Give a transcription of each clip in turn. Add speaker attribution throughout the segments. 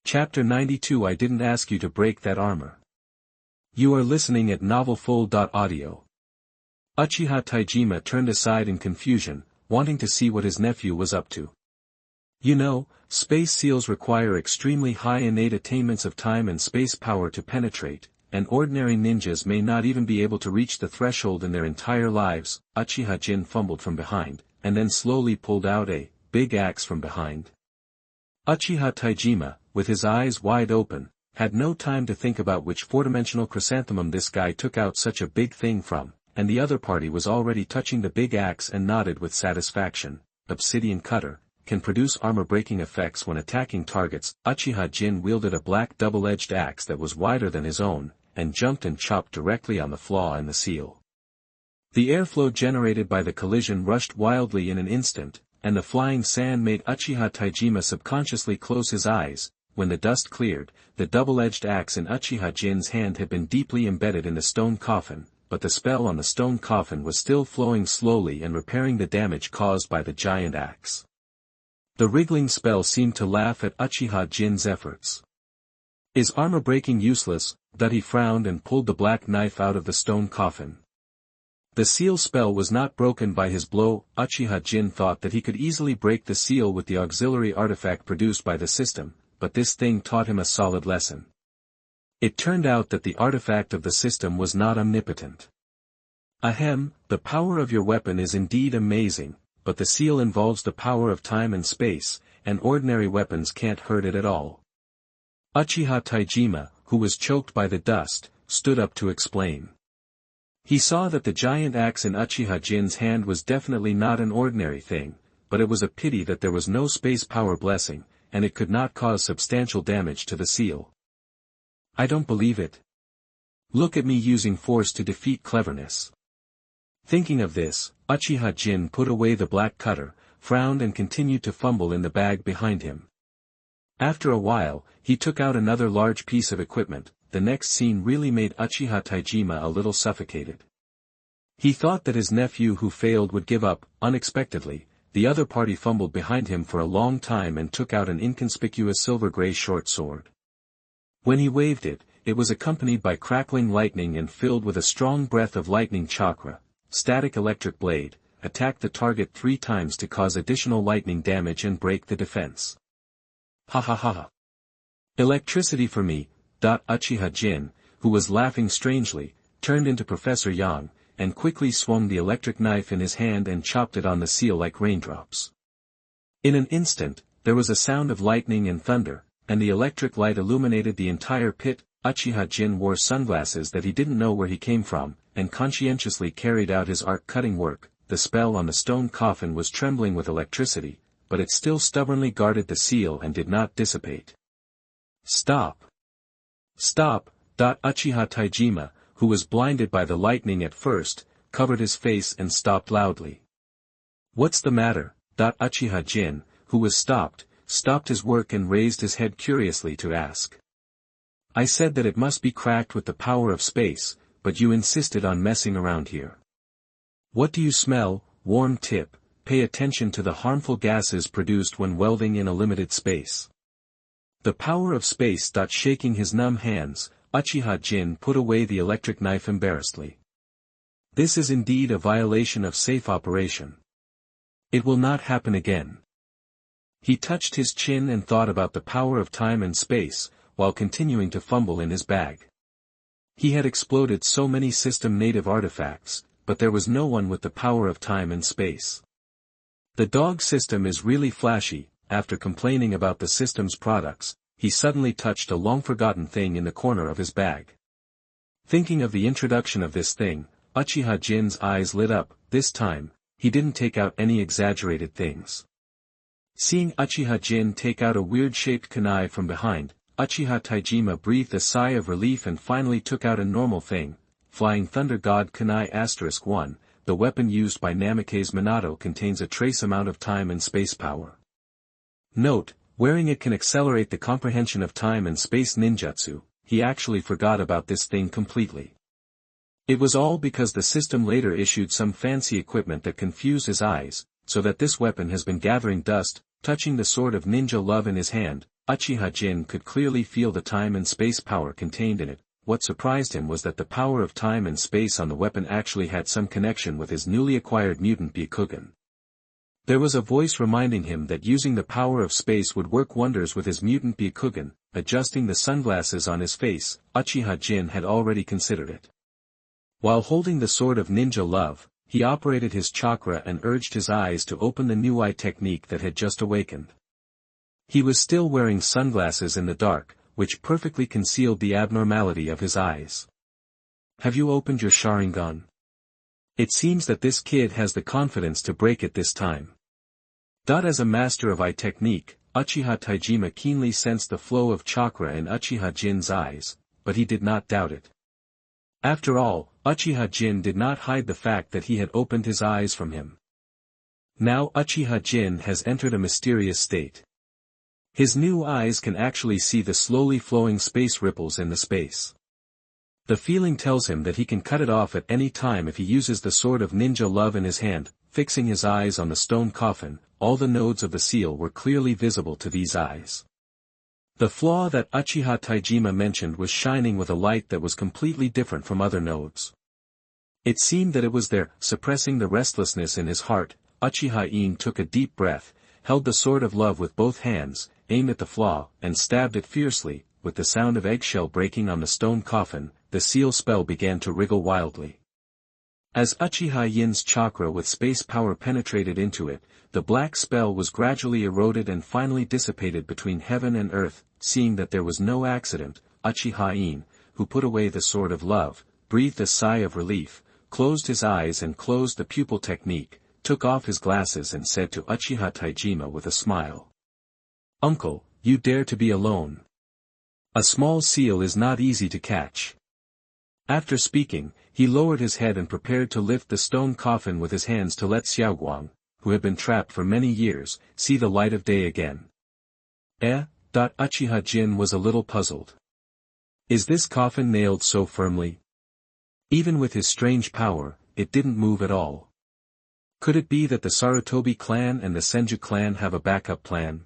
Speaker 1: Chapter 92. I didn't ask you to break that armor. You are listening at novelfull.audio. Uchiha Taijima turned aside in confusion, wanting to see what his nephew was up to. You know, space seals require extremely high innate attainments of time and space power to penetrate, and ordinary ninjas may not even be able to reach the threshold in their entire lives. Uchiha Jin fumbled from behind, and then slowly pulled out a big axe from behind. Uchiha Taijima, with his eyes wide open, had no time to think about which four-dimensional chrysanthemum this guy took out such a big thing from, and the other party was already touching the big axe and nodded with satisfaction. Obsidian cutter can produce armor-breaking effects when attacking targets. Uchiha Jin wielded a black double-edged axe that was wider than his own, and jumped and chopped directly on the flaw in the seal. The airflow generated by the collision rushed wildly in an instant, and the flying sand made Uchiha Taijima subconsciously close his eyes. When the dust cleared, the double-edged axe in Uchiha Jin's hand had been deeply embedded in the stone coffin, but the spell on the stone coffin was still flowing slowly and repairing the damage caused by the giant axe. The wriggling spell seemed to laugh at Uchiha Jin's efforts. Is armor breaking useless? That he frowned and pulled the black knife out of the stone coffin. The seal spell was not broken by his blow. Uchiha Jin thought that he could easily break the seal with the auxiliary artifact produced by the system, but this thing taught him a solid lesson. It turned out that the artifact of the system was not omnipotent. Ahem, the power of your weapon is indeed amazing, but the seal involves the power of time and space, and ordinary weapons can't hurt it at all. Uchiha Taijima, who was choked by the dust, stood up to explain. He saw that the giant axe in Uchiha Jin's hand was definitely not an ordinary thing, but it was a pity that there was no space power blessing, and it could not cause substantial damage to the seal. I don't believe it. Look at me using force to defeat cleverness. Thinking of this, Uchiha Jin put away the black cutter, frowned and continued to fumble in the bag behind him. After a while, he took out another large piece of equipment. The next scene really made Uchiha Taijima a little suffocated. He thought that his nephew who failed would give up. Unexpectedly, the other party fumbled behind him for a long time and took out an inconspicuous silver-gray short sword. When he waved it, it was accompanied by crackling lightning and filled with a strong breath of lightning chakra. Static electric blade, attacked the target 3 times to cause additional lightning damage and break the defense. Ha ha ha ha. Electricity for me. Uchiha Jin, who was laughing strangely, turned into Professor Yang, and quickly swung the electric knife in his hand and chopped it on the seal like raindrops. In an instant, there was a sound of lightning and thunder, and the electric light illuminated the entire pit. Uchiha Jin wore sunglasses that he didn't know where he came from, and conscientiously carried out his arc-cutting work. The spell on the stone coffin was trembling with electricity, but it still stubbornly guarded the seal and did not dissipate. Stop! Stop! Uchiha Taijima, who was blinded by the lightning at first, covered his face and stopped loudly. What's the matter? Uchiha Jin, who was stopped his work and raised his head curiously to ask. I said that it must be cracked with the power of space, but you insisted on messing around here. What do you smell? Warm tip, pay attention to the harmful gases produced when welding in a limited space. The power of space. Shaking his numb hands, Uchiha Jin put away the electric knife embarrassedly. This is indeed a violation of safe operation. It will not happen again. He touched his chin and thought about the power of time and space, while continuing to fumble in his bag. He had exploded so many system-native artifacts, but there was no one with the power of time and space. The dog system is really flashy. After complaining about the system's products, he suddenly touched a long-forgotten thing in the corner of his bag. Thinking of the introduction of this thing, Uchiha Jin's eyes lit up. This time, he didn't take out any exaggerated things. Seeing Uchiha Jin take out a weird-shaped kunai from behind, Uchiha Taijima breathed a sigh of relief and finally took out a normal thing. Flying Thunder God Kunai *1, the weapon used by Namikaze Minato contains a trace amount of time and space power. Note, wearing it can accelerate the comprehension of time and space ninjutsu. He actually forgot about this thing completely. It was all because the system later issued some fancy equipment that confused his eyes, so that this weapon has been gathering dust. Touching the sword of ninja love in his hand, Uchiha Jin could clearly feel the time and space power contained in it. What surprised him was that the power of time and space on the weapon actually had some connection with his newly acquired mutant Byakugan. There was a voice reminding him that using the power of space would work wonders with his mutant Byakugan. Adjusting the sunglasses on his face, Uchiha Jin had already considered it. While holding the sword of ninja love, he operated his chakra and urged his eyes to open the new eye technique that had just awakened. He was still wearing sunglasses in the dark, which perfectly concealed the abnormality of his eyes. "Have you opened your Sharingan? It seems that this kid has the confidence to break it this time." As a master of eye technique, Uchiha Taijima keenly sensed the flow of chakra in Uchiha Jin's eyes, but he did not doubt it. After all, Uchiha Jin did not hide the fact that he had opened his eyes from him. Now Uchiha Jin has entered a mysterious state. His new eyes can actually see the slowly flowing space ripples in the space. The feeling tells him that he can cut it off at any time if he uses the sword of ninja love in his hand. Fixing his eyes on the stone coffin, all the nodes of the seal were clearly visible to these eyes. The flaw that Uchiha Taijima mentioned was shining with a light that was completely different from other nodes. It seemed that it was there, suppressing the restlessness in his heart. Uchiha In took a deep breath, held the sword of love with both hands, aimed at the flaw, and stabbed it fiercely. With the sound of eggshell breaking on the stone coffin, the seal spell began to wriggle wildly. As Uchiha Yin's chakra with space power penetrated into it, the black spell was gradually eroded and finally dissipated between heaven and earth. Seeing that there was no accident, Uchiha In, who put away the sword of love, breathed a sigh of relief, closed his eyes and closed the pupil technique, took off his glasses and said to Uchiha Taijima with a smile, "Uncle, you dare to be alone. A small seal is not easy to catch." After speaking, he lowered his head and prepared to lift the stone coffin with his hands to let Xiaoguang, who had been trapped for many years, see the light of day again. Uchiha Jin was a little puzzled. Is this coffin nailed so firmly? Even with his strange power, it didn't move at all. Could it be that the Sarutobi clan and the Senju clan have a backup plan?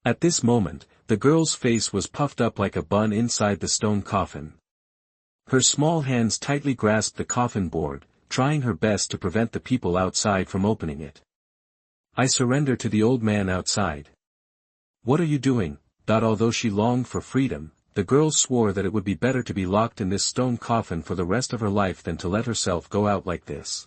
Speaker 1: At this moment, the girl's face was puffed up like a bun inside the stone coffin. Her small hands tightly grasped the coffin board, trying her best to prevent the people outside from opening it. "I surrender to the old man outside." "What are you doing?" Although she longed for freedom, the girl swore that it would be better to be locked in this stone coffin for the rest of her life than to let herself go out like this.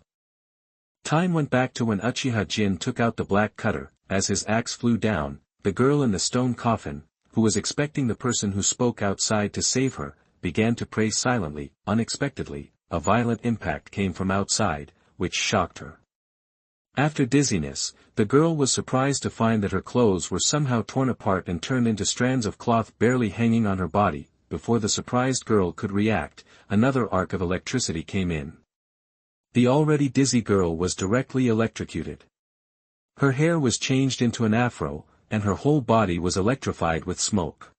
Speaker 1: Time went back to when Uchiha Jin took out the black cutter. As his axe flew down, the girl in the stone coffin, who was expecting the person who spoke outside to save her, began to pray silently. Unexpectedly, a violent impact came from outside, which shocked her. After dizziness, the girl was surprised to find that her clothes were somehow torn apart and turned into strands of cloth barely hanging on her body. Before the surprised girl could react, another arc of electricity came in. The already dizzy girl was directly electrocuted. Her hair was changed into an afro, and her whole body was electrified with smoke.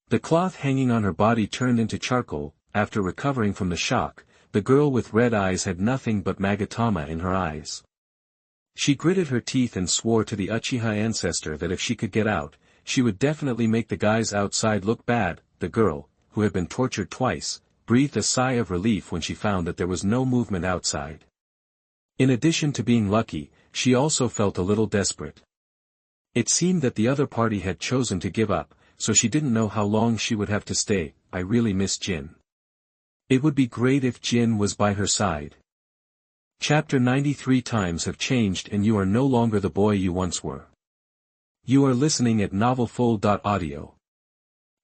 Speaker 1: The cloth hanging on her body turned into charcoal. After recovering from the shock, the girl with red eyes had nothing but Magatama in her eyes. She gritted her teeth and swore to the Uchiha ancestor that if she could get out, she would definitely make the guys outside look bad. The girl, who had been tortured twice, breathed a sigh of relief when she found that there was no movement outside. In addition to being lucky, she also felt a little desperate. It seemed that the other party had chosen to give up, so she didn't know how long she would have to stay. I really miss Jin. It would be great if Jin was by her side. Chapter 93. Times have changed and you are no longer the boy you once were. You are listening at novelfull.audio.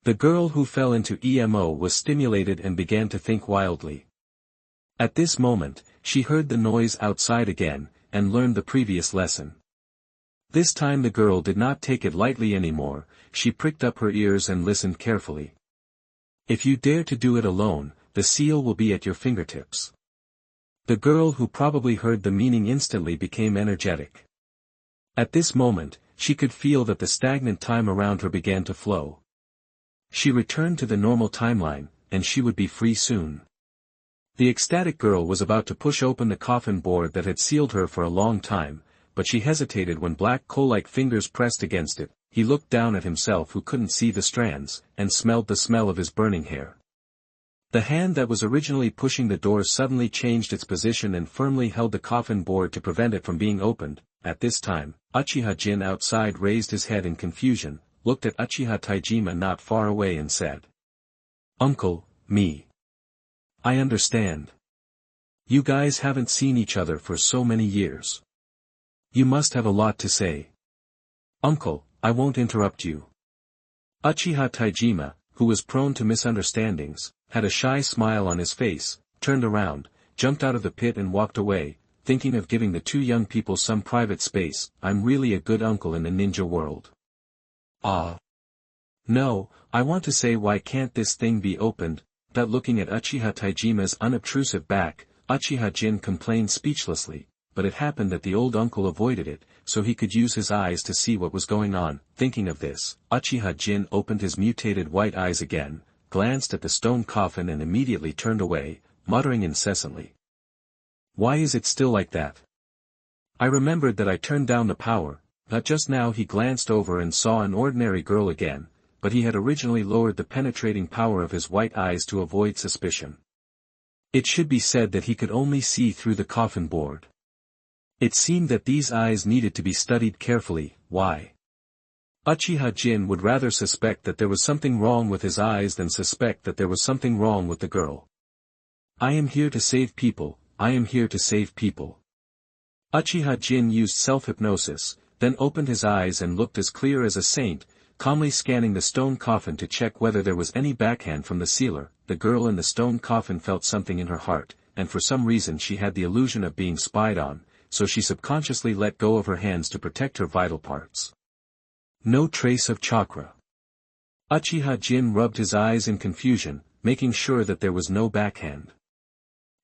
Speaker 1: The girl who fell into EMO was stimulated and began to think wildly. At this moment, she heard the noise outside again, and learned the previous lesson. This time the girl did not take it lightly anymore. She pricked up her ears and listened carefully. If you dare to do it alone, the seal will be at your fingertips. The girl who probably heard the meaning instantly became energetic. At this moment, she could feel that the stagnant time around her began to flow. She returned to the normal timeline, and she would be free soon. The ecstatic girl was about to push open the coffin board that had sealed her for a long time, but she hesitated when black coal-like fingers pressed against it. he looked down at himself who couldn't see the strands, and smelled the smell of his burning hair. The hand that was originally pushing the door suddenly changed its position and firmly held the coffin board to prevent it from being opened. At this time, Uchiha Jin outside raised his head in confusion, looked at Uchiha Taijima not far away and said, "Uncle, me. I understand. You guys haven't seen each other for so many years. You must have a lot to say." "Uncle, I won't interrupt you." Uchiha Taijima, who was prone to misunderstandings, had a shy smile on his face, turned around, jumped out of the pit and walked away, thinking of giving the two young people some private space. "I'm really a good uncle in the ninja world." "Ah. No, I want to say, why can't this thing be opened?" That looking at Uchiha Taijima's unobtrusive back, Uchiha Jin complained speechlessly, but it happened that the old uncle avoided it, so he could use his eyes to see what was going on. Thinking of this, Uchiha Jin opened his mutated white eyes again, glanced at the stone coffin and immediately turned away, muttering incessantly, "Why is it still like that? I remembered that I turned down the power." But just now he glanced over and saw an ordinary girl again, but he had originally lowered the penetrating power of his white eyes to avoid suspicion. It should be said that he could only see through the coffin board. It seemed that these eyes needed to be studied carefully. Why? Uchiha Jin would rather suspect that there was something wrong with his eyes than suspect that there was something wrong with the girl. "I am here to save people, I am here to save people." Uchiha Jin used self-hypnosis, then opened his eyes and looked as clear as a saint, calmly scanning the stone coffin to check whether there was any backhand from the sealer. The girl in the stone coffin felt something in her heart, and for some reason she had the illusion of being spied on, so she subconsciously let go of her hands to protect her vital parts. No trace of chakra. Uchiha Jin rubbed his eyes in confusion, making sure that there was no backhand.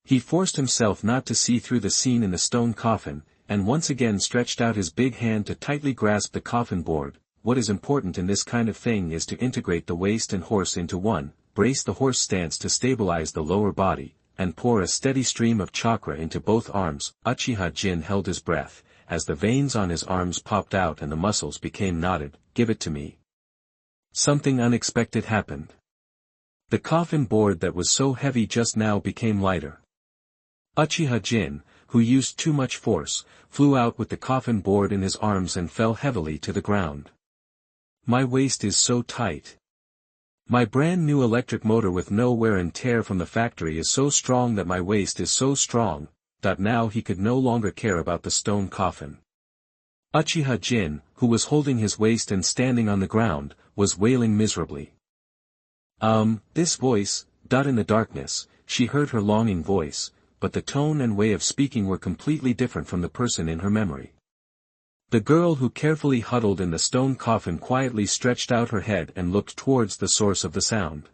Speaker 1: He forced himself not to see through the scene in the stone coffin, and once again stretched out his big hand to tightly grasp the coffin board. What is important in this kind of thing is to integrate the waist and horse into one, brace the horse stance to stabilize the lower body, and pour a steady stream of chakra into both arms. Uchiha Jin held his breath, as the veins on his arms popped out and the muscles became knotted. "Give it to me." Something unexpected happened. The coffin board that was so heavy just now became lighter. Uchiha Jin, who used too much force, flew out with the coffin board in his arms and fell heavily to the ground. "My waist is so tight. My brand new electric motor with no wear and tear from the factory is so strong that my waist is so strong." Now he could no longer care about the stone coffin. Uchiha Jin, who was holding his waist and standing on the ground, was wailing miserably. This voice." In the darkness, she heard her longing voice, but the tone and way of speaking were completely different from the person in her memory. The girl who carefully huddled in the stone coffin quietly stretched out her head and looked towards the source of the sound.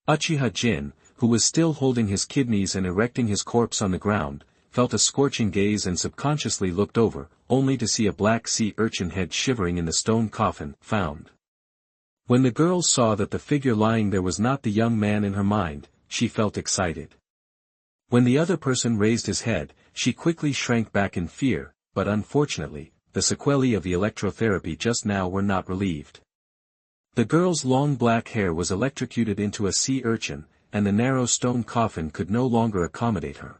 Speaker 1: Uchiha Jin, who was still holding his kidneys and erecting his corpse on the ground, felt a scorching gaze and subconsciously looked over, only to see a black sea urchin head shivering in the stone coffin. Found. When the girl saw that the figure lying there was not the young man in her mind, she felt excited. When the other person raised his head, she quickly shrank back in fear, but unfortunately, the sequelae of the electrotherapy just now were not relieved. The girl's long black hair was electrocuted into a sea urchin, and the narrow stone coffin could no longer accommodate her.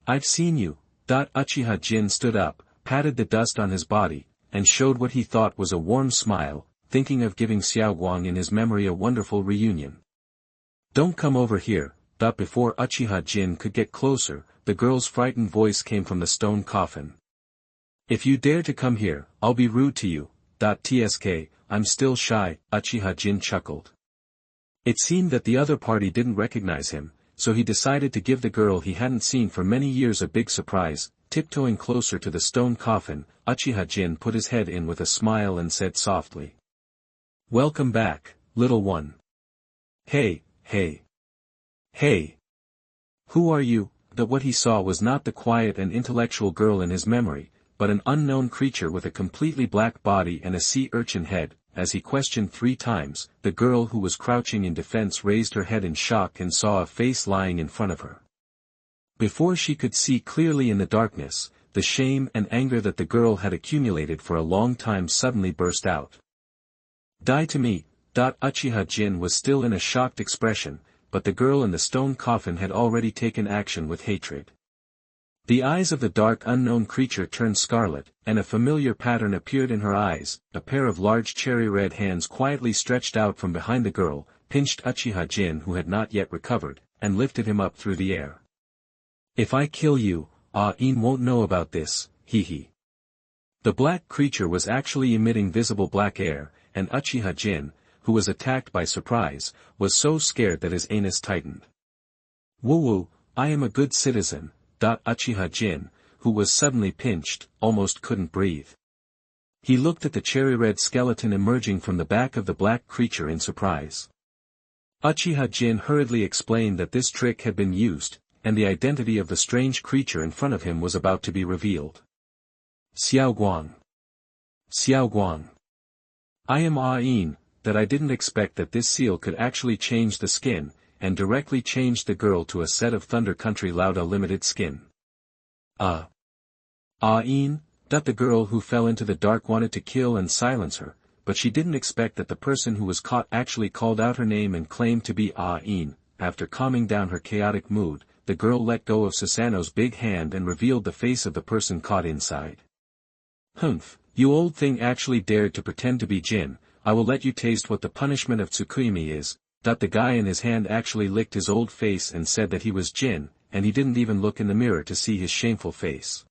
Speaker 1: "I've seen you." Uchiha Jin stood up, patted the dust on his body, and showed what he thought was a warm smile, thinking of giving Xiaoguang in his memory a wonderful reunion. "Don't come over here." Before Uchiha Jin could get closer, the girl's frightened voice came from the stone coffin. "If you dare to come here, I'll be rude to you." Tsk, I'm still shy, Uchiha Jin chuckled. It seemed that the other party didn't recognize him, so he decided to give the girl he hadn't seen for many years a big surprise. Tiptoeing closer to the stone coffin, Uchiha Jin put his head in with a smile and said softly, "Welcome back, little one." Hey. Who are you?" What he saw was not the quiet and intellectual girl in his memory, but an unknown creature with a completely black body and a sea urchin head. As he questioned 3 times, the girl who was crouching in defense raised her head in shock and saw a face lying in front of her. Before she could see clearly in the darkness, the shame and anger that the girl had accumulated for a long time suddenly burst out. Die to me. Uchiha Jin was still in a shocked expression, but the girl in the stone coffin had already taken action with hatred. The eyes of the dark unknown creature turned scarlet, and a familiar pattern appeared in her eyes. A pair of large cherry-red hands quietly stretched out from behind the girl, pinched Uchiha Jin who had not yet recovered, and lifted him up through the air. If I kill you, Ah-in won't know about this, hee. The black creature was actually emitting visible black air, and Uchiha Jin, who was attacked by surprise, was so scared that his anus tightened. Woo-woo, I am a good citizen. Uchiha Jin, who was suddenly pinched, almost couldn't breathe. He looked at the cherry-red skeleton emerging from the back of the black creature in surprise. Uchiha Jin hurriedly explained that this trick had been used, and the identity of the strange creature in front of him was about to be revealed. Xiaoguang. Xiaoguang. I am Ah-in, that I didn't expect that this seal could actually change the skin, and directly changed the girl to a set of Thunder Country Lauda limited skin. Ah-in, the girl who fell into the dark wanted to kill and silence her, but she didn't expect that the person who was caught actually called out her name and claimed to be Ah-in. After calming down her chaotic mood, the girl let go of Susanoo's big hand and revealed the face of the person caught inside. Humph, you old thing actually dared to pretend to be Jin. I will let you taste what the punishment of Tsukuyumi is. The guy in his hand actually licked his old face and said that he was Jin, and he didn't even look in the mirror to see his shameful face.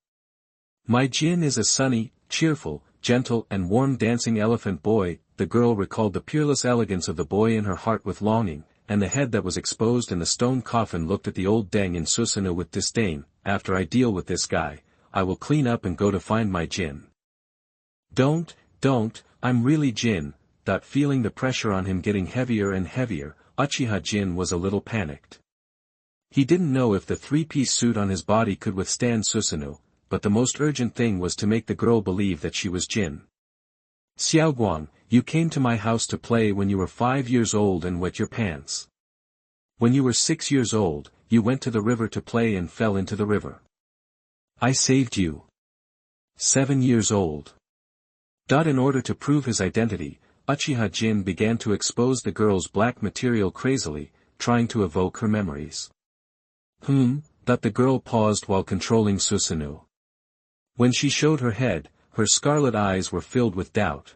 Speaker 1: My Jin is a sunny, cheerful, gentle and warm dancing elephant boy. The girl recalled the peerless elegance of the boy in her heart with longing, and the head that was exposed in the stone coffin looked at the old Deng in Susanoo with disdain. After I deal with this guy, I will clean up and go to find my Jin. Don't, I'm really Jin. Feeling the pressure on him getting heavier and heavier, Uchiha Jin was a little panicked. He didn't know if the three-piece suit on his body could withstand Susanoo, but the most urgent thing was to make the girl believe that she was Jin. Xiaoguang, you came to my house to play when you were 5 years old and wet your pants. When you were 6 years old, you went to the river to play and fell into the river. I saved you. 7 years old. In order to prove his identity, Uchiha Jin began to expose the girl's black material crazily, trying to evoke her memories. The girl paused while controlling Susanoo. When she showed her head, her scarlet eyes were filled with doubt.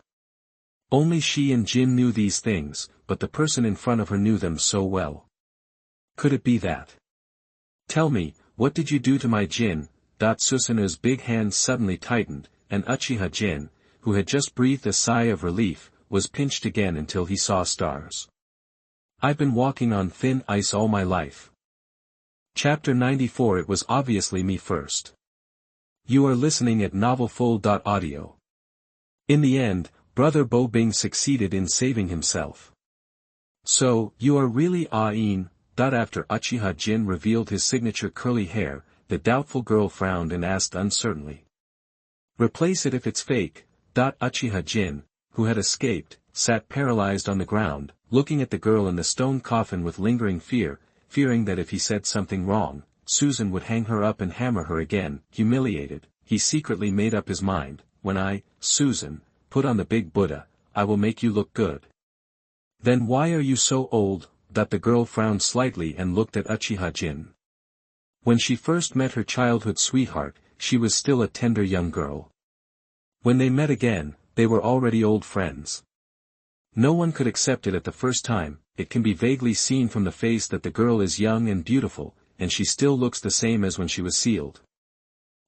Speaker 1: Only she and Jin knew these things, but the person in front of her knew them so well. Could it be that? Tell me, what did you do to my Jin? Susanoo's big hands suddenly tightened, and Uchiha Jin, who had just breathed a sigh of relief, was pinched again until he saw stars. I've been walking on thin ice all my life. Chapter 94. It was obviously me first. You are listening at novelfull.audio. In the end, Brother Bo Bing succeeded in saving himself. So, you are really Ah-in. After Uchiha Jin revealed his signature curly hair, the doubtful girl frowned and asked uncertainly. Replace it if it's fake. Uchiha Jin, who had escaped, sat paralyzed on the ground, looking at the girl in the stone coffin with lingering fear, fearing that if he said something wrong, Susan would hang her up and hammer her again. Humiliated, he secretly made up his mind, when I, Susan, put on the big Buddha, I will make you look good. Then why are you so old? The girl frowned slightly and looked at Uchiha Jin. When she first met her childhood sweetheart, she was still a tender young girl. When they met again, they were already old friends. No one could accept it at the first time. It can be vaguely seen from the face that the girl is young and beautiful, and she still looks the same as when she was sealed.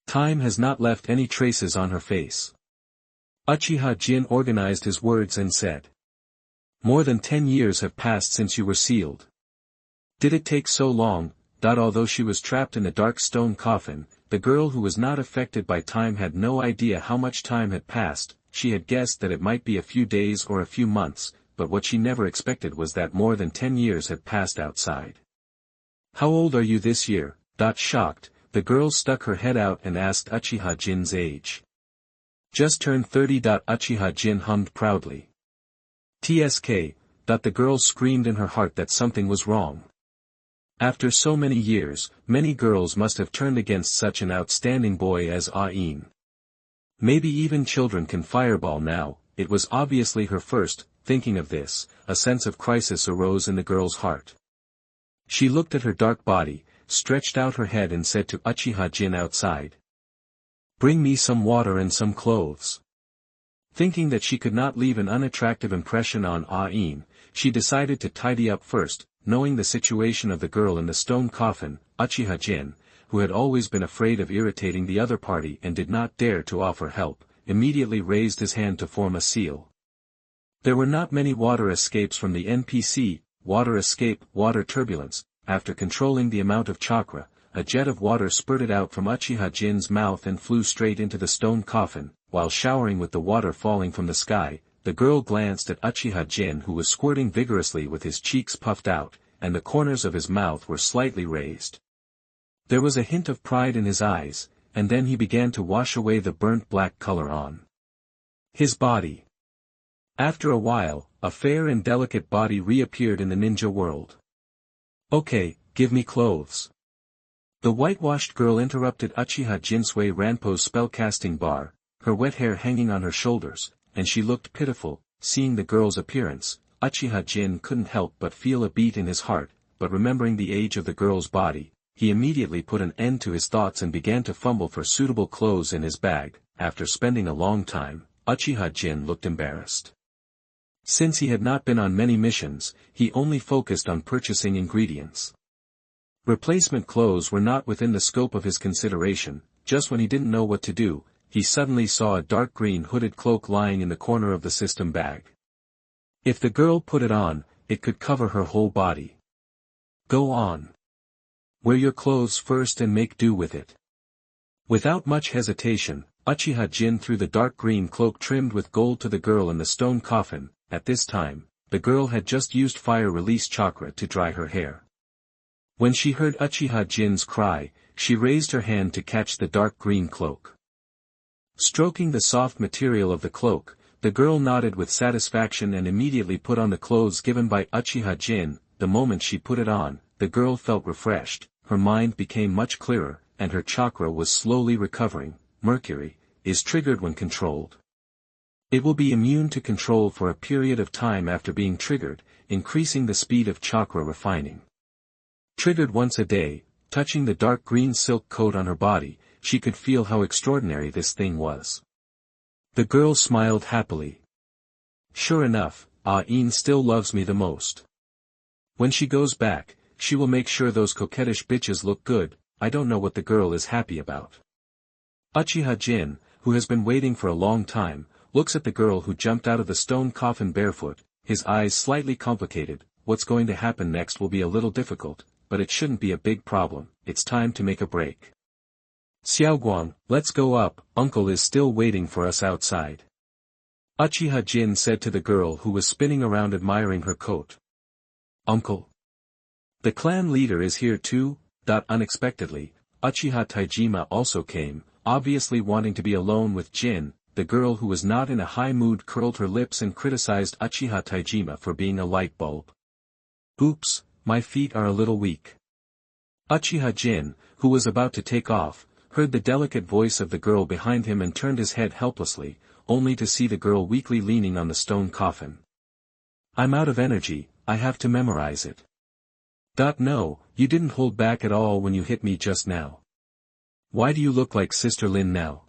Speaker 1: Time has not left any traces on her face. Uchiha Jin organized his words and said. More than 10 years have passed since you were sealed. Did it take so long? Although she was trapped in the dark stone coffin, the girl who was not affected by time had no idea how much time had passed. She had guessed that it might be a few days or a few months, but what she never expected was that more than 10 years had passed outside. How old are you this year? Shocked, the girl stuck her head out and asked Uchiha Jin's age. Just turned 30. Uchiha Jin hummed proudly. TSK. The girl screamed in her heart that something was wrong. After so many years, many girls must have turned against such an outstanding boy as Ain. Maybe even children can fireball now. It was obviously her first. Thinking of this, a sense of crisis arose in the girl's heart. She looked at her dark body, stretched out her head and said to Uchiha Jin outside, "Bring me some water and some clothes." Thinking that she could not leave an unattractive impression on Ain, she decided to tidy up first. Knowing the situation of the girl in the stone coffin, Uchiha Jin, who had always been afraid of irritating the other party and did not dare to offer help, immediately raised his hand to form a seal. There were not many water escapes from the NPC, water escape, water turbulence. After controlling the amount of chakra, a jet of water spurted out from Uchiha Jin's mouth and flew straight into the stone coffin. While showering with the water falling from the sky, the girl glanced at Uchiha Jin, who was squirting vigorously with his cheeks puffed out, and the corners of his mouth were slightly raised. There was a hint of pride in his eyes, and then he began to wash away the burnt black color on his body. After a while, a fair and delicate body reappeared in the ninja world. "Okay, give me clothes." The whitewashed girl interrupted Uchiha Jinsui Ranpo's spellcasting bar, her wet hair hanging on her shoulders, and she looked pitiful. Seeing the girl's appearance, Uchiha Jin couldn't help but feel a beat in his heart, but remembering the age of the girl's body, he immediately put an end to his thoughts and began to fumble for suitable clothes in his bag. After spending a long time, Uchiha Jin looked embarrassed. Since he had not been on many missions, he only focused on purchasing ingredients. Replacement clothes were not within the scope of his consideration. Just when he didn't know what to do, he suddenly saw a dark green hooded cloak lying in the corner of the system bag. If the girl put it on, it could cover her whole body. "Go on. Wear your clothes first and make do with it." Without much hesitation, Uchiha Jin threw the dark green cloak trimmed with gold to the girl in the stone coffin. At this time, the girl had just used fire release chakra to dry her hair. When she heard Uchiha Jin's cry, she raised her hand to catch the dark green cloak. Stroking the soft material of the cloak, the girl nodded with satisfaction and immediately put on the clothes given by Uchiha Jin. The moment she put it on, the girl felt refreshed, her mind became much clearer, and her chakra was slowly recovering. Mercury is triggered when controlled. It will be immune to control for a period of time after being triggered, increasing the speed of chakra refining. Triggered once a day, touching the dark green silk coat on her body, she could feel how extraordinary this thing was. The girl smiled happily. Sure enough, Ain still loves me the most. When she goes back, she will make sure those coquettish bitches look good. I don't know what the girl is happy about. Uchiha Jin, who has been waiting for a long time, looks at the girl who jumped out of the stone coffin barefoot, his eyes slightly complicated. What's going to happen next will be a little difficult, but it shouldn't be a big problem. It's time to make a break. "Xiaoguang, let's go up, uncle is still waiting for us outside," Uchiha Jin said to the girl who was spinning around admiring her coat. "Uncle? The clan leader is here too?" Unexpectedly, Uchiha Taijima also came, obviously wanting to be alone with Jin. The girl who was not in a high mood curled her lips and criticized Uchiha Taijima for being a light bulb. "Oops, my feet are a little weak." Uchiha Jin, who was about to take off, heard the delicate voice of the girl behind him and turned his head helplessly, only to see the girl weakly leaning on the stone coffin. "I'm out of energy, I have to memorize it." No, you didn't hold back at all when you hit me just now. Why do you look like Sister Lin now?"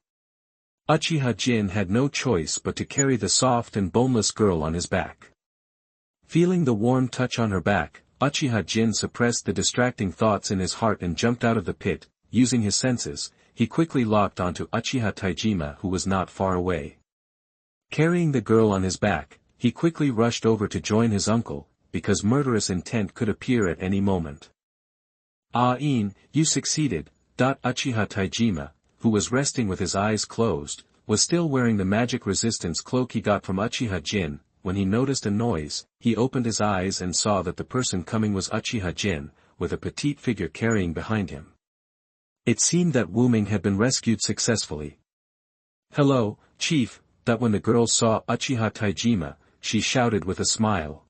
Speaker 1: Uchiha Jin had no choice but to carry the soft and boneless girl on his back. Feeling the warm touch on her back, Uchiha Jin suppressed the distracting thoughts in his heart and jumped out of the pit. Using his senses, he quickly locked onto Uchiha Taijima, who was not far away. Carrying the girl on his back, he quickly rushed over to join his uncle, because murderous intent could appear at any moment. "Ain, you succeeded." Uchiha Taijima, who was resting with his eyes closed, was still wearing the magic resistance cloak he got from Uchiha Jin. When he noticed a noise, he opened his eyes and saw that the person coming was Uchiha Jin, with a petite figure carrying behind him. It seemed that Wu Ming had been rescued successfully. "Hello, Chief." When the girl saw Uchiha Taijima, she shouted with a smile.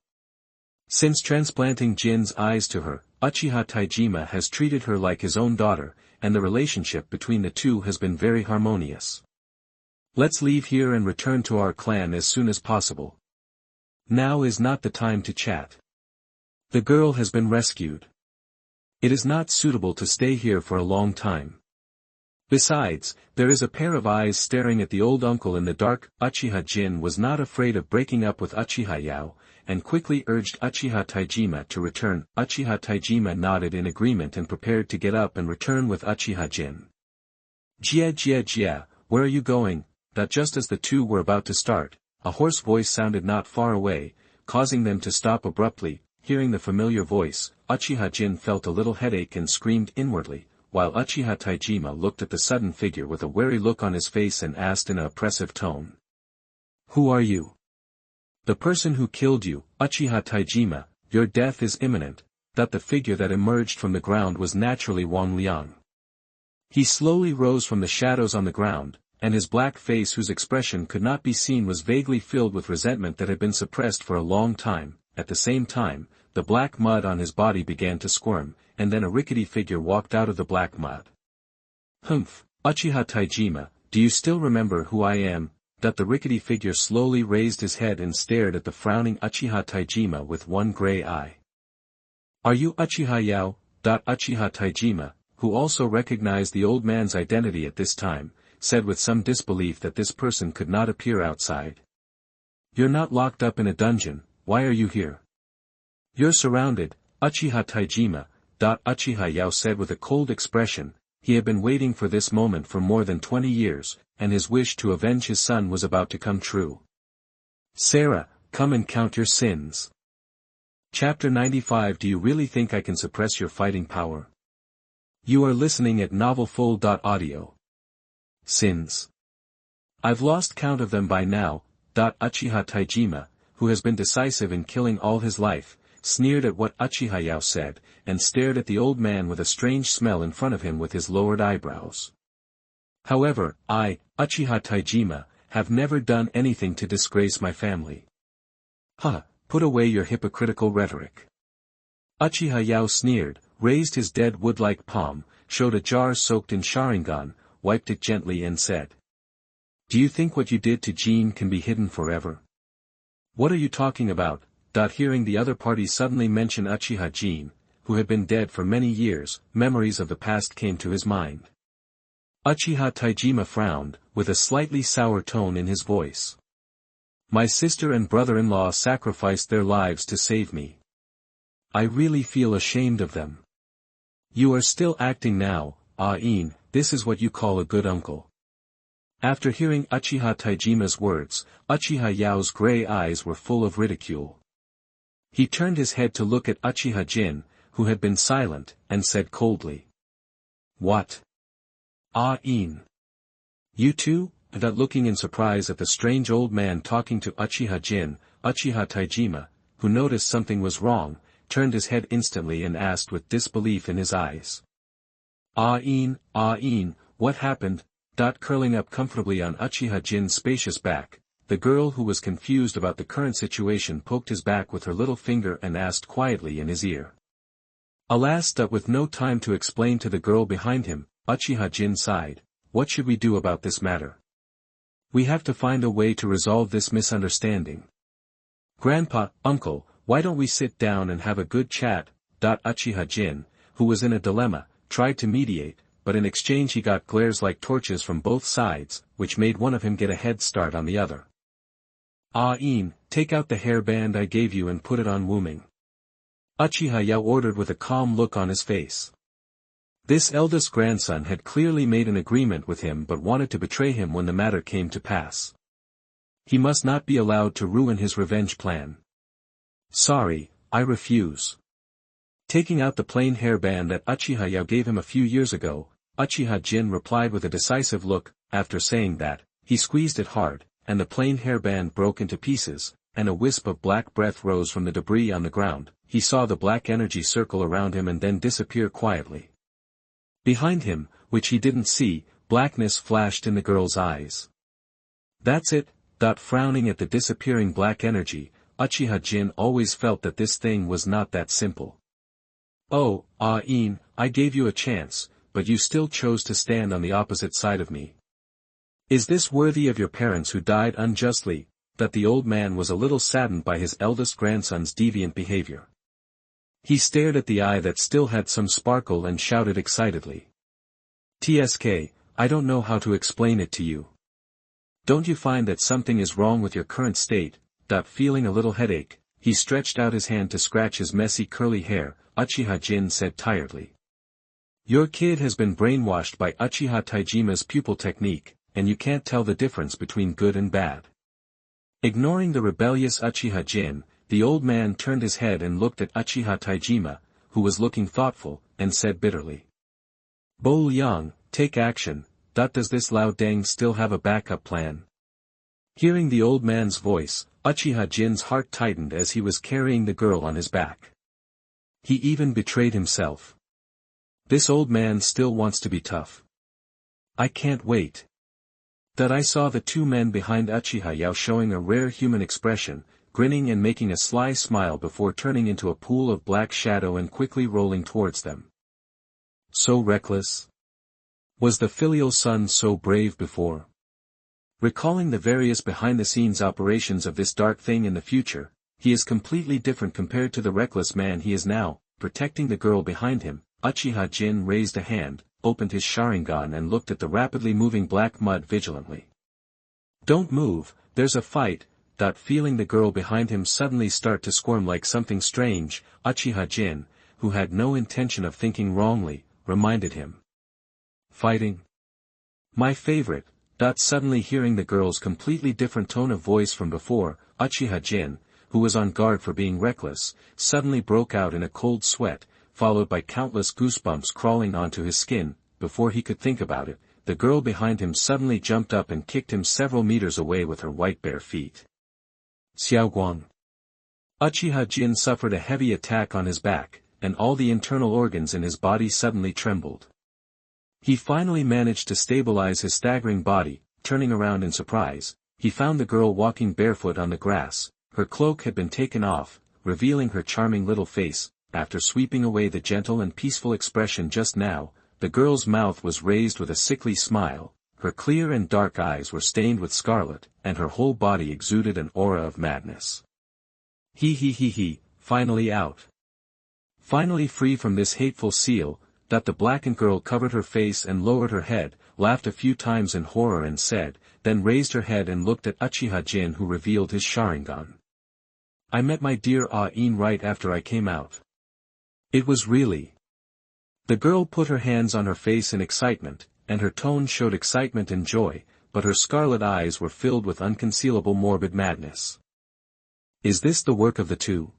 Speaker 1: Since transplanting Jin's eyes to her, Uchiha Taijima has treated her like his own daughter, and the relationship between the two has been very harmonious. Let's leave here and return to our clan as soon as possible. Now is not the time to chat. The girl has been rescued. It is not suitable to stay here for a long time. Besides, there is a pair of eyes staring at the old uncle in the dark. Uchiha Jin was not afraid of breaking up with Uchiha Yao, and quickly urged Uchiha Taijima to return. Uchiha Taijima nodded in agreement and prepared to get up and return with Uchiha Jin. Jia, where are you going? That just as the two were about to start, a hoarse voice sounded not far away, causing them to stop abruptly. Hearing the familiar voice, Uchiha Jin felt a little headache and screamed inwardly, while Uchiha Taijima looked at the sudden figure with a wary look on his face and asked in an oppressive tone. Who are you? The person who killed you, Uchiha Taijima, your death is imminent. That the figure that emerged from the ground was naturally Wang Liang. He slowly rose from the shadows on the ground, and his black face whose expression could not be seen was vaguely filled with resentment that had been suppressed for a long time. At the same time, the black mud on his body began to squirm, and then a rickety figure walked out of the black mud. Humph, Uchiha Taijima, do you still remember who I am? That the rickety figure slowly raised his head and stared at the frowning Uchiha Taijima with one gray eye. Are you Uchiha Yao? Uchiha Taijima, who also recognized the old man's identity at this time, said with some disbelief that this person could not appear outside. You're not locked up in a dungeon, why are you here? You're surrounded, Uchiha Taijima, Uchiha Yao said with a cold expression. He had been waiting for this moment for more than 20 years, and his wish to avenge his son was about to come true. Sarah, come and count your sins. Chapter 95. Do you really think I can suppress your fighting power? You are listening at novelfull.audio. Sins. I've lost count of them by now. Uchiha Taijima, who has been decisive in killing all his life, sneered at what Uchiha Yao said, and stared at the old man with a strange smell in front of him with his lowered eyebrows. However, I, Uchiha Taijima, have never done anything to disgrace my family. Put away your hypocritical rhetoric. Uchiha Yao sneered, raised his dead wood-like palm, showed a jar soaked in Sharingan, wiped it gently and said. Do you think what you did to Jin can be hidden forever? What are you talking about? Hearing the other party suddenly mention Uchiha Jin, who had been dead for many years, memories of the past came to his mind. Uchiha Taijima frowned, with a slightly sour tone in his voice. My sister and brother-in-law sacrificed their lives to save me. I really feel ashamed of them. You are still acting now, Ah-in, this is what you call a good uncle. After hearing Uchiha Taijima's words, Uchiha Yao's gray eyes were full of ridicule. He turned his head to look at Uchiha Jin, who had been silent, and said coldly. What? Ah-in. You too? Looking in surprise at the strange old man talking to Uchiha Jin, Uchiha Taijima, who noticed something was wrong, turned his head instantly and asked with disbelief in his eyes. Ah-in, what happened? Curling up comfortably on Uchiha Jin's spacious back, the girl who was confused about the current situation poked his back with her little finger and asked quietly in his ear. Alas, with no time to explain to the girl behind him, Uchiha Jin sighed. What should we do about this matter? We have to find a way to resolve this misunderstanding. Grandpa, uncle, why don't we sit down and have a good chat? Uchiha Jin, who was in a dilemma, tried to mediate, but in exchange he got glares like torches from both sides, which made one of him get a head start on the other. Ah-in, take out the hairband I gave you and put it on Wu-Ming. Uchiha Yao ordered with a calm look on his face. This eldest grandson had clearly made an agreement with him but wanted to betray him when the matter came to pass. He must not be allowed to ruin his revenge plan. Sorry, I refuse. Taking out the plain hairband that Uchiha Yao gave him a few years ago, Uchiha Jin replied with a decisive look. After saying that, he squeezed it hard, and the plain hairband broke into pieces, and a wisp of black breath rose from the debris on the ground. He saw the black energy circle around him and then disappear quietly. Behind him, which he didn't see, blackness flashed in the girl's eyes. That's it. Frowning at the disappearing black energy, Uchiha Jin always felt that this thing was not that simple. Oh, In, I gave you a chance, but you still chose to stand on the opposite side of me. Is this worthy of your parents who died unjustly? That the old man was a little saddened by his eldest grandson's deviant behavior. He stared at the eye that still had some sparkle and shouted excitedly. TSK, I don't know how to explain it to you. Don't you find that something is wrong with your current state? Feeling a little headache, he stretched out his hand to scratch his messy curly hair. Uchiha Jin said tiredly. Your kid has been brainwashed by Uchiha Taijima's pupil technique, and you can't tell the difference between good and bad. Ignoring the rebellious Uchiha Jin, the old man turned his head and looked at Uchiha Taijima, who was looking thoughtful, and said bitterly. Bo Liang, take action. Does this Lao Deng still have a backup plan? Hearing the old man's voice, Uchiha Jin's heart tightened as he was carrying the girl on his back. He even betrayed himself. This old man still wants to be tough. I can't wait. I saw the two men behind Uchiha Yao showing a rare human expression, grinning and making a sly smile before turning into a pool of black shadow and quickly rolling towards them. So reckless? Was the filial son so brave before? Recalling the various behind-the-scenes operations of this dark thing in the future, he is completely different compared to the reckless man he is now. Protecting the girl behind him, Uchiha Jin raised a hand, opened his Sharingan and looked at the rapidly moving black mud vigilantly. Don't move, there's a fight. Feeling the girl behind him suddenly start to squirm like something strange, Uchiha Jin, who had no intention of thinking wrongly, reminded him. Fighting? My favorite. Suddenly hearing the girl's completely different tone of voice from before, Uchiha Jin, who was on guard for being reckless, suddenly broke out in a cold sweat, followed by countless goosebumps crawling onto his skin. Before he could think about it, the girl behind him suddenly jumped up and kicked him several meters away with her white bare feet. Xiaoguang. Uchiha Jin suffered a heavy attack on his back, and all the internal organs in his body suddenly trembled. He finally managed to stabilize his staggering body. Turning around in surprise, he found the girl walking barefoot on the grass. Her cloak had been taken off, revealing her charming little face. After sweeping away the gentle and peaceful expression just now, the girl's mouth was raised with a sickly smile, her clear and dark eyes were stained with scarlet, and her whole body exuded an aura of madness. He, finally out. Finally free from this hateful seal. The blackened girl covered her face and lowered her head, laughed a few times in horror and said, then raised her head and looked at Uchiha Jin, who revealed his Sharingan. I met my dear In right after I came out. It was really. The girl put her hands on her face in excitement, and her tone showed excitement and joy, but her scarlet eyes were filled with unconcealable morbid madness. Is this the work of the two?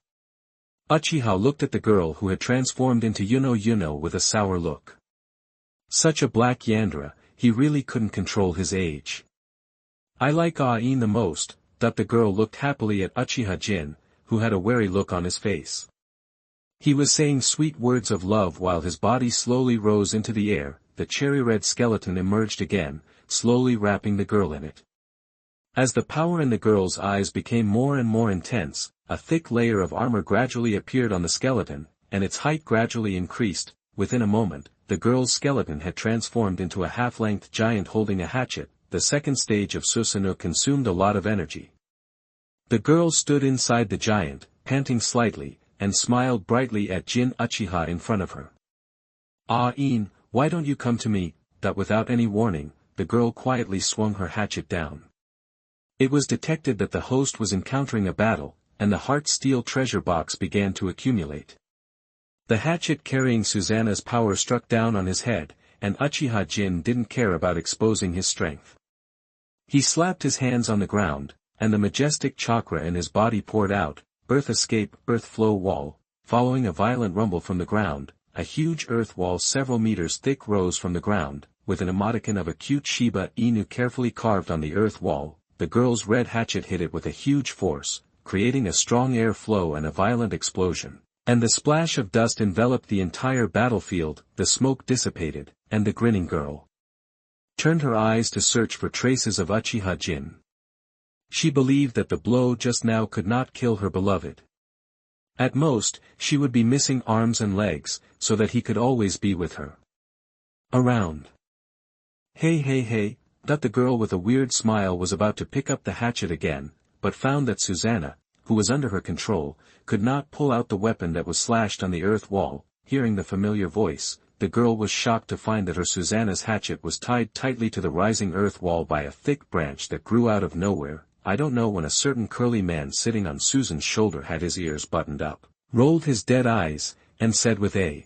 Speaker 1: Uchiha looked at the girl who had transformed into Yuno with a sour look. Such a black Yandra, he really couldn't control his age. I like In the most. The girl looked happily at Uchiha Jin, who had a wary look on his face. He was saying sweet words of love while his body slowly rose into the air. The cherry-red skeleton emerged again, slowly wrapping the girl in it. As the power in the girl's eyes became more and more intense, a thick layer of armor gradually appeared on the skeleton, and its height gradually increased. Within a moment, the girl's skeleton had transformed into a half-length giant holding a hatchet. The second stage of Susanoo consumed a lot of energy. The girl stood inside the giant, panting slightly, and smiled brightly at Jin Uchiha in front of her. In, why don't you come to me? Without any warning, the girl quietly swung her hatchet down. It was detected that the host was encountering a battle, and the heart steel treasure box began to accumulate. The hatchet carrying Susanna's power struck down on his head, and Uchiha Jin didn't care about exposing his strength. He slapped his hands on the ground, and the majestic chakra in his body poured out. Earth escape, earth flow wall. Following a violent rumble from the ground, a huge earth wall several meters thick rose from the ground, with an emoticon of a cute Shiba Inu carefully carved on the earth wall. The girl's red hatchet hit it with a huge force, creating a strong air flow and a violent explosion, and the splash of dust enveloped the entire battlefield. The smoke dissipated, and the grinning girl turned her eyes to search for traces of Uchiha Jin. She believed that the blow just now could not kill her beloved. At most, she would be missing arms and legs, so that he could always be with her. Around. Hey. That the girl with a weird smile was about to pick up the hatchet again, but found that Susanna, who was under her control, could not pull out the weapon that was slashed on the earth wall. Hearing the familiar voice, the girl was shocked to find that her Susanna's hatchet was tied tightly to the rising earth wall by a thick branch that grew out of nowhere. I don't know when a certain curly man sitting on Susan's shoulder had his ears buttoned up, rolled his dead eyes, and said with a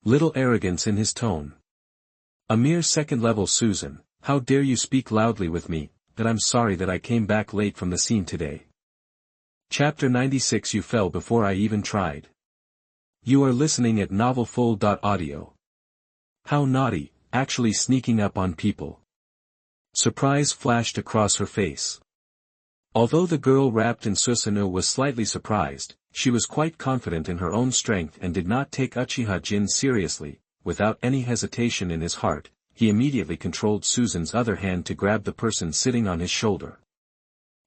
Speaker 1: little arrogance in his tone. A mere second-level Susan, how dare you speak loudly with me, that I'm sorry that I came back late from the scene today. Chapter 96. You fell before I even tried. You are listening at novelfull.audio. How naughty, actually sneaking up on people. Surprise flashed across her face. Although the girl wrapped in Susanoo was slightly surprised, she was quite confident in her own strength and did not take Uchiha Jin seriously. Without any hesitation in his heart, he immediately controlled Susan's other hand to grab the person sitting on his shoulder.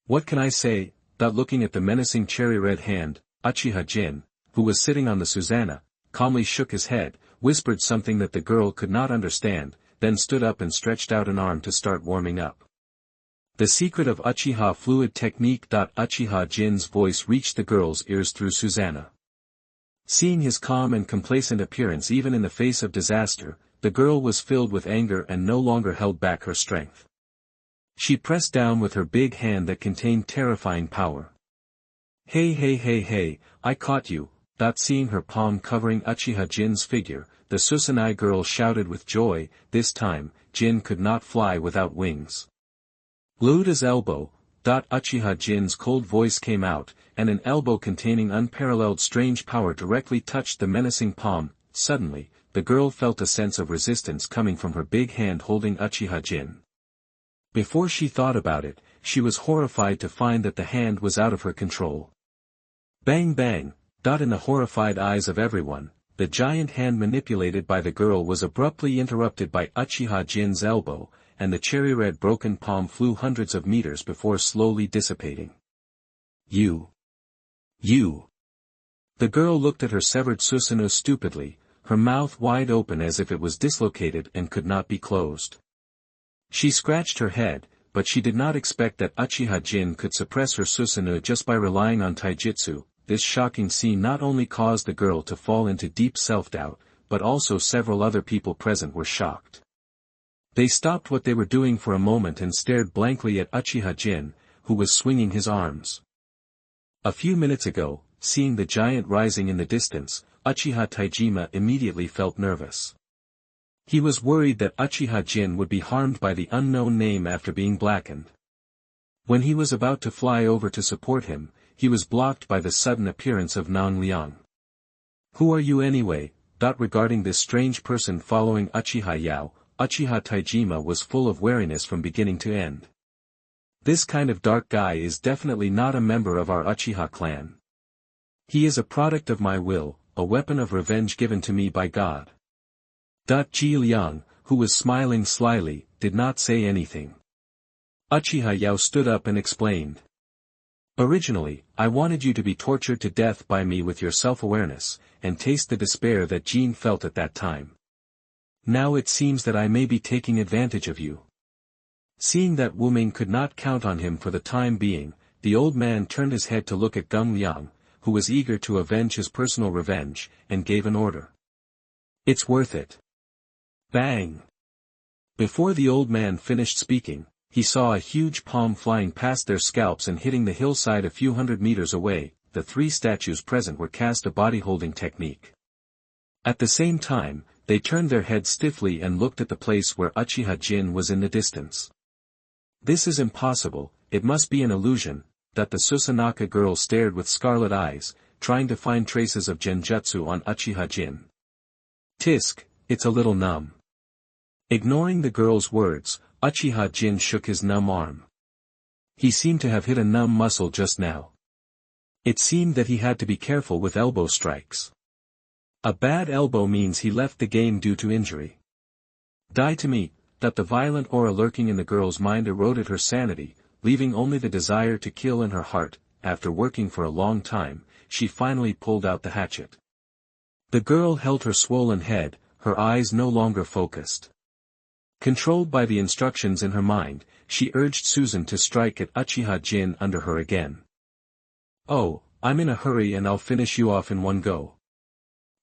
Speaker 1: What can I say? Looking at the menacing cherry-red hand, Uchiha Jin, who was sitting on the Susanna, calmly shook his head, whispered something that the girl could not understand, then stood up and stretched out an arm to start warming up. The secret of Uchiha fluid technique. Uchiha Jin's voice reached the girl's ears through Susanna. Seeing his calm and complacent appearance even in the face of disaster, the girl was filled with anger and no longer held back her strength. She pressed down with her big hand that contained terrifying power. Hey, I caught you. Seeing her palm covering Uchiha Jin's figure, the Susanai girl shouted with joy. This time, Jin could not fly without wings. Luda's elbow. Uchiha Jin's cold voice came out, and an elbow containing unparalleled strange power directly touched the menacing palm. Suddenly, the girl felt a sense of resistance coming from her big hand holding Uchiha Jin. Before she thought about it, she was horrified to find that the hand was out of her control. Bang bang. In the horrified eyes of everyone, the giant hand manipulated by the girl was abruptly interrupted by Uchiha Jin's elbow, and the cherry-red broken palm flew hundreds of meters before slowly dissipating. You. The girl looked at her severed Susanoo stupidly, her mouth wide open as if it was dislocated and could not be closed. She scratched her head, but she did not expect that Uchiha Jin could suppress her Susanoo just by relying on taijutsu. This shocking scene not only caused the girl to fall into deep self-doubt, but also several other people present were shocked. They stopped what they were doing for a moment and stared blankly at Uchiha Jin, who was swinging his arms. A few minutes ago, seeing the giant rising in the distance, Uchiha Taijima immediately felt nervous. He was worried that Uchiha Jin would be harmed by the unknown name after being blackened. When he was about to fly over to support him, he was blocked by the sudden appearance of Nang Liang. Who are you anyway? Regarding this strange person following Uchiha Yao, Uchiha Taijima was full of wariness from beginning to end. This kind of dark guy is definitely not a member of our Uchiha clan. He is a product of my will, a weapon of revenge given to me by God. Ji Liang, who was smiling slyly, did not say anything. Uchiha Yao stood up and explained. Originally, I wanted you to be tortured to death by me with your self-awareness, and taste the despair that Jin felt at that time. Now it seems that I may be taking advantage of you. Seeing that Wu Ming could not count on him for the time being, the old man turned his head to look at Geng Liang, who was eager to avenge his personal revenge, and gave an order. It's worth it. Bang! Before the old man finished speaking, he saw a huge palm flying past their scalps and hitting the hillside a few hundred meters away. The three statues present were cast a body-holding technique. At the same time, they turned their heads stiffly and looked at the place where Uchiha Jin was in the distance. This is impossible, it must be an illusion. The Susanaka girl stared with scarlet eyes, trying to find traces of genjutsu on Uchiha Jin. Tisk, it's a little numb. Ignoring the girl's words, Uchiha Jin shook his numb arm. He seemed to have hit a numb muscle just now. It seemed that he had to be careful with elbow strikes. A bad elbow means he left the game due to injury. Die to me. The violent aura lurking in the girl's mind eroded her sanity, leaving only the desire to kill in her heart. After working for a long time, she finally pulled out the hatchet. The girl held her swollen head, her eyes no longer focused. Controlled by the instructions in her mind, she urged Susan to strike at Uchiha Jin under her again. "Oh, I'm in a hurry and I'll finish you off in one go."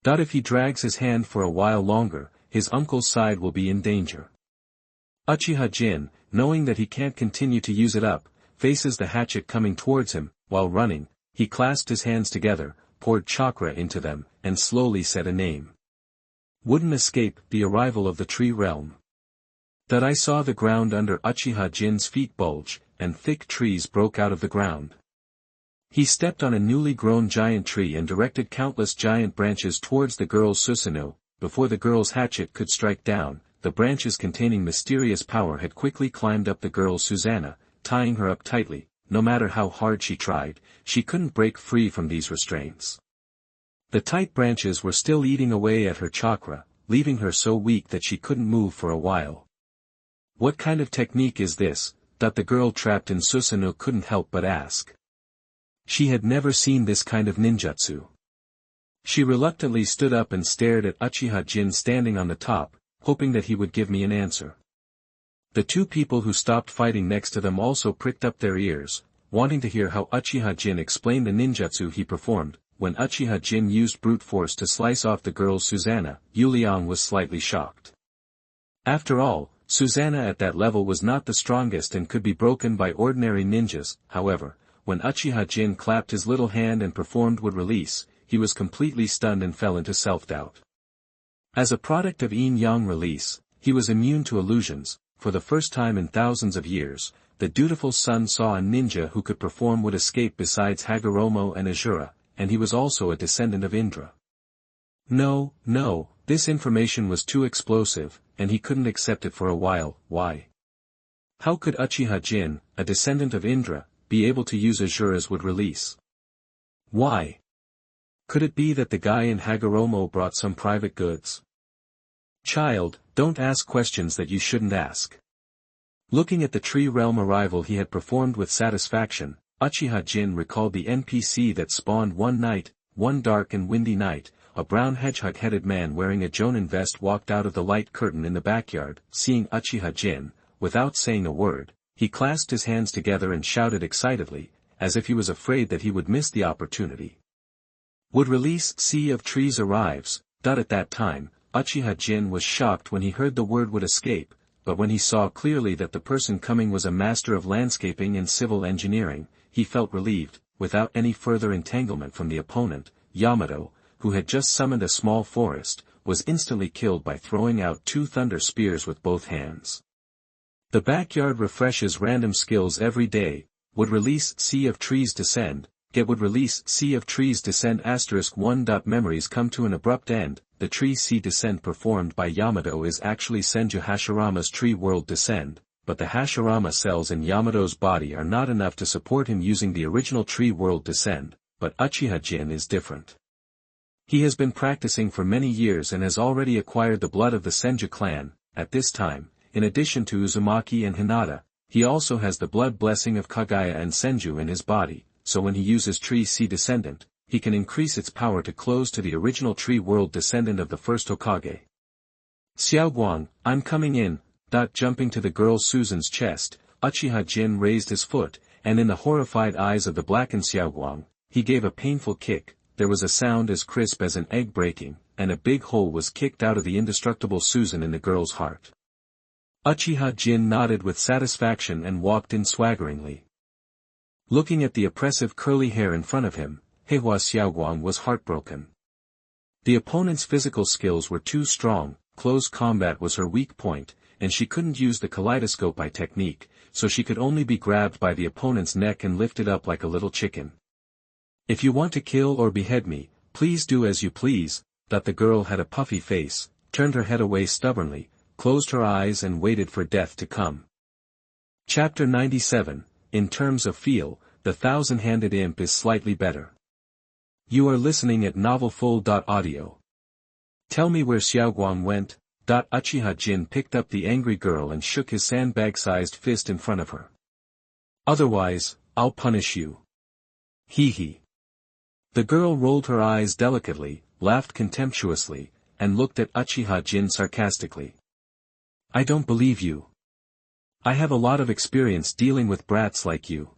Speaker 1: If he drags his hand for a while longer, his uncle's side will be in danger. Uchiha Jin, knowing that he can't continue to use it up, faces the hatchet coming towards him. While running, he clasped his hands together, poured chakra into them, and slowly said a name. Wouldn't escape the arrival of the tree realm. I saw the ground under Uchiha Jin's feet bulge, and thick trees broke out of the ground. He stepped on a newly grown giant tree and directed countless giant branches towards the girl's Susanoo. Before the girl's hatchet could strike down, the branches containing mysterious power had quickly climbed up the girl's Susanna, tying her up tightly. No matter how hard she tried, she couldn't break free from these restraints. The tight branches were still eating away at her chakra, leaving her so weak that she couldn't move for a while. What kind of technique is this? The girl trapped in Susanoo couldn't help but ask. She had never seen this kind of ninjutsu. She reluctantly stood up and stared at Uchiha Jin standing on the top, hoping that he would give me an answer. The two people who stopped fighting next to them also pricked up their ears, wanting to hear how Uchiha Jin explained the ninjutsu he performed. When Uchiha Jin used brute force to slice off the girl's Susanna, Yuliang was slightly shocked. After all, Susanna at that level was not the strongest and could be broken by ordinary ninjas. However, when Uchiha Jin clapped his little hand and performed would release, he was completely stunned and fell into self-doubt. As a product of yin-yang release, he was immune to illusions. For the first time in thousands of years, the dutiful son saw a ninja who could perform would escape besides Hagoromo and Azura, and he was also a descendant of Indra. No, this information was too explosive, and he couldn't accept it for a while. Why? How could Uchiha Jin, a descendant of Indra, be able to use Azura's would release? Why? Could it be that the guy in Hagoromo brought some private goods? Child, don't ask questions that you shouldn't ask. Looking at the tree realm arrival he had performed with satisfaction, Uchiha Jin recalled the NPC that spawned one night, one dark and windy night. A brown hedgehog-headed man wearing a Jonin vest walked out of the light curtain in the backyard. Seeing Uchiha Jin, without saying a word, he clasped his hands together and shouted excitedly, as if he was afraid that he would miss the opportunity. Would release Sea of Trees arrives. At that time, Uchiha Jin was shocked when he heard the word would escape, but when he saw clearly that the person coming was a master of landscaping and civil engineering, he felt relieved. Without any further entanglement from the opponent, Yamato, who had just summoned a small forest, was instantly killed by throwing out two thunder spears with both hands. The backyard refreshes random skills every day. Would release Sea of Trees descend. Get would release Sea of Trees descend *1. Memories come to an abrupt end. The tree sea descent performed by Yamato is actually Senju Hashirama's tree world descend, but the Hashirama cells in Yamato's body are not enough to support him using the original tree world descend, but Uchiha Jin is different. He has been practicing for many years and has already acquired the blood of the Senju clan. At this time, in addition to Uzumaki and Hinata, he also has the blood blessing of Kagaya and Senju in his body, so when he uses Tree Sea Descendant, he can increase its power to close to the original Tree World Descendant of the first Hokage. Xiaoguang, I'm coming in. Jumping to the girl Susan's chest, Uchiha Jin raised his foot, and in the horrified eyes of the blackened Xiaoguang, he gave a painful kick. There was a sound as crisp as an egg breaking, and a big hole was kicked out of the indestructible Susan in the girl's heart. Uchiha Jin nodded with satisfaction and walked in swaggeringly. Looking at the oppressive curly hair in front of him, Heihua Xiaoguang was heartbroken. The opponent's physical skills were too strong, close combat was her weak point, and she couldn't use the kaleidoscope eye technique, so she could only be grabbed by the opponent's neck and lifted up like a little chicken. If you want to kill or behead me, please do as you please. The girl had a puffy face, turned her head away stubbornly, closed her eyes and waited for death to come. Chapter 97, in terms of feel, the Thousand-Handed Imp is slightly better. You are listening at novelfull.audio. Tell me where Xiaoguang went. Uchiha Jin picked up the angry girl and shook his sandbag-sized fist in front of her. Otherwise, I'll punish you. Hee hee. The girl rolled her eyes delicately, laughed contemptuously, and looked at Uchiha Jin sarcastically. I don't believe you. I have a lot of experience dealing with brats like you.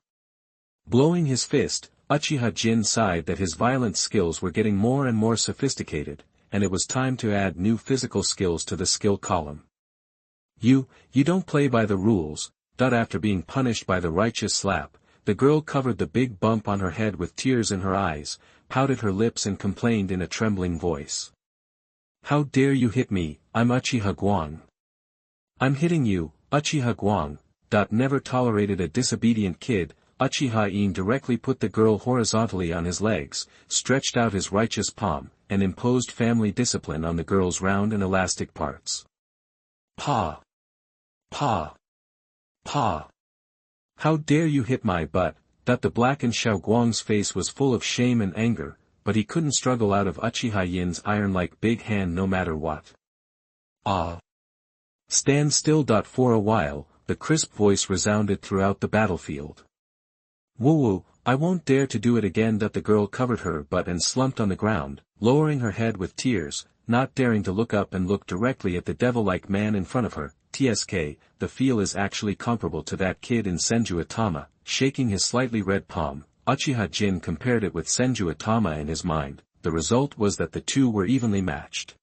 Speaker 1: Blowing his fist, Uchiha Jin sighed that his violent skills were getting more and more sophisticated, and it was time to add new physical skills to the skill column. You don't play by the rules. After being punished by the righteous slap, the girl covered the big bump on her head with tears in her eyes, pouted her lips and complained in a trembling voice. How dare you hit me, I'm Uchiha Guang. I'm hitting you, Uchiha Guang. Never tolerated a disobedient kid. Uchiha Ine directly put the girl horizontally on his legs, stretched out his righteous palm, and imposed family discipline on the girl's round and elastic parts. Pa! Pa! Pa! How dare you hit my butt? The blackened Xiao Guang's face was full of shame and anger, but he couldn't struggle out of Uchiha Yin's iron-like big hand no matter what. Ah! Stand still. For a while, the crisp voice resounded throughout the battlefield. Woo-woo, I won't dare to do it again. The girl covered her butt and slumped on the ground, lowering her head with tears, not daring to look up and look directly at the devil-like man in front of her. TSK, the feel is actually comparable to that kid in Senju Atama. Shaking his slightly red palm, Uchiha Jin compared it with Senju Atama in his mind. The result was that the two were evenly matched.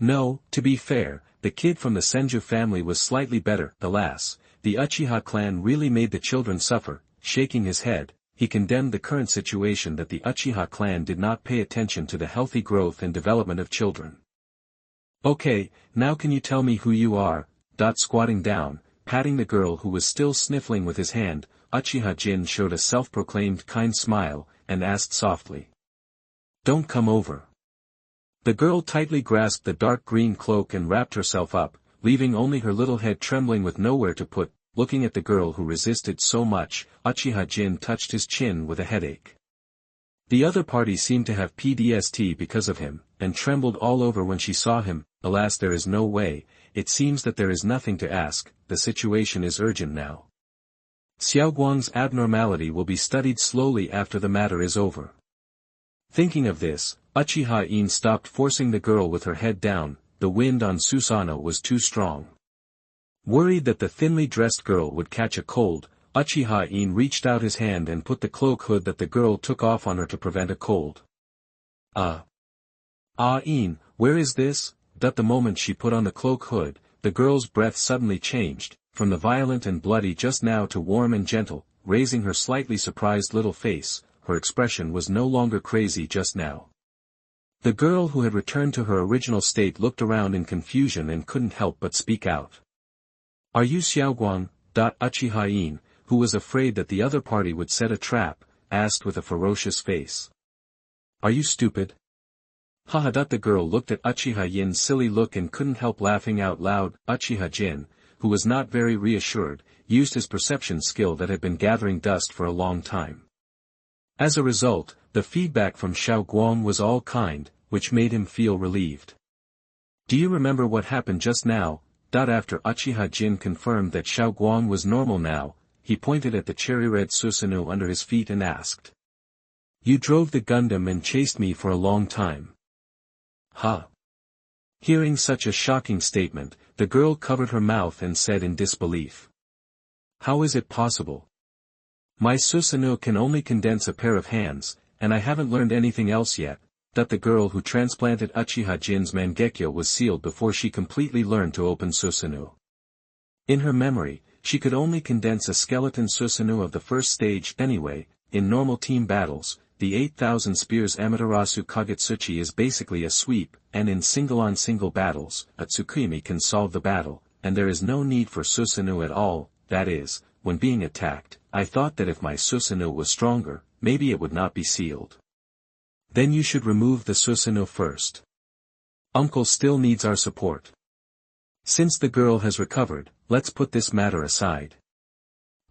Speaker 1: No, to be fair, the kid from the Senju family was slightly better. Alas, the Uchiha clan really made the children suffer. Shaking his head, he condemned the current situation that the Uchiha clan did not pay attention to the healthy growth and development of children. Okay, now can you tell me who you are? Squatting down, patting the girl who was still sniffling with his hand, Uchiha Jin showed a self-proclaimed kind smile, and asked softly. Don't come over. The girl tightly grasped the dark green cloak and wrapped herself up, leaving only her little head trembling with nowhere to put. Looking at the girl who resisted so much, Uchiha Jin touched his chin with a headache. The other party seemed to have PTSD because of him, and trembled all over when she saw him. Alas, there is no way. It seems that there is nothing to ask. The situation is urgent now. Xiao Guang's abnormality will be studied slowly after the matter is over. Thinking of this, Uchiha Ine stopped forcing the girl with her head down. The wind on Susanoo was too strong. Worried that the thinly dressed girl would catch a cold, Uchiha Ine reached out his hand and put the cloak hood that the girl took off on her to prevent a cold. Ine, where is this? The moment she put on the cloak hood, the girl's breath suddenly changed, from the violent and bloody just now to warm and gentle. Raising her slightly surprised little face, her expression was no longer crazy just now. The girl who had returned to her original state looked around in confusion and couldn't help but speak out. Are you Xiaoguang? Uchiha Ine, who was afraid that the other party would set a trap, asked with a ferocious face. Are you stupid? Haha. The girl looked at Uchiha Yin's silly look and couldn't help laughing out loud. Uchiha Jin, who was not very reassured, used his perception skill that had been gathering dust for a long time. As a result, the feedback from Xiao Guang was all kind, which made him feel relieved. Do you remember what happened just now? After Uchiha Jin confirmed that Xiao Guang was normal now, he pointed at the cherry-red Susanoo under his feet and asked. You drove the Gundam and chased me for a long time. Huh? Hearing such a shocking statement, the girl covered her mouth and said in disbelief. How is it possible? My Susanoo can only condense a pair of hands, and I haven't learned anything else yet. The girl who transplanted Uchiha Jin's Mangekyo was sealed before she completely learned to open Susanoo. In her memory, she could only condense a skeleton Susanoo of the first stage anyway. In normal team battles, the 8,000 Spears Amaterasu Kagutsuchi is basically a sweep, and in single-on-single battles, a Tsukimi can solve the battle, and there is no need for Susanoo at all. That is, when being attacked, I thought that if my Susanoo was stronger, maybe it would not be sealed. Then you should remove the Susanoo first. Uncle still needs our support. Since the girl has recovered, let's put this matter aside.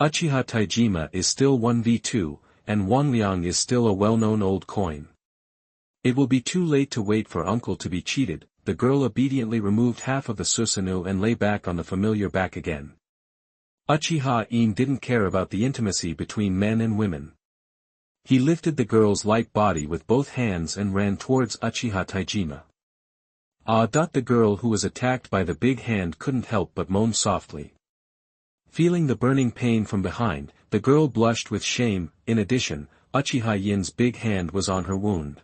Speaker 1: Uchiha Taijima is still 1v2, and Wanliang is still a well-known old coin. It will be too late to wait for uncle to be cheated. The girl obediently removed half of the Susanoo and lay back on the familiar back again. Uchiha-in didn't care about the intimacy between men and women. He lifted the girl's light body with both hands and ran towards Uchiha Taijima. The girl who was attacked by the big hand couldn't help but moan softly. Feeling the burning pain from behind, the girl blushed with shame. In addition, Uchiha-in's big hand was on her wound.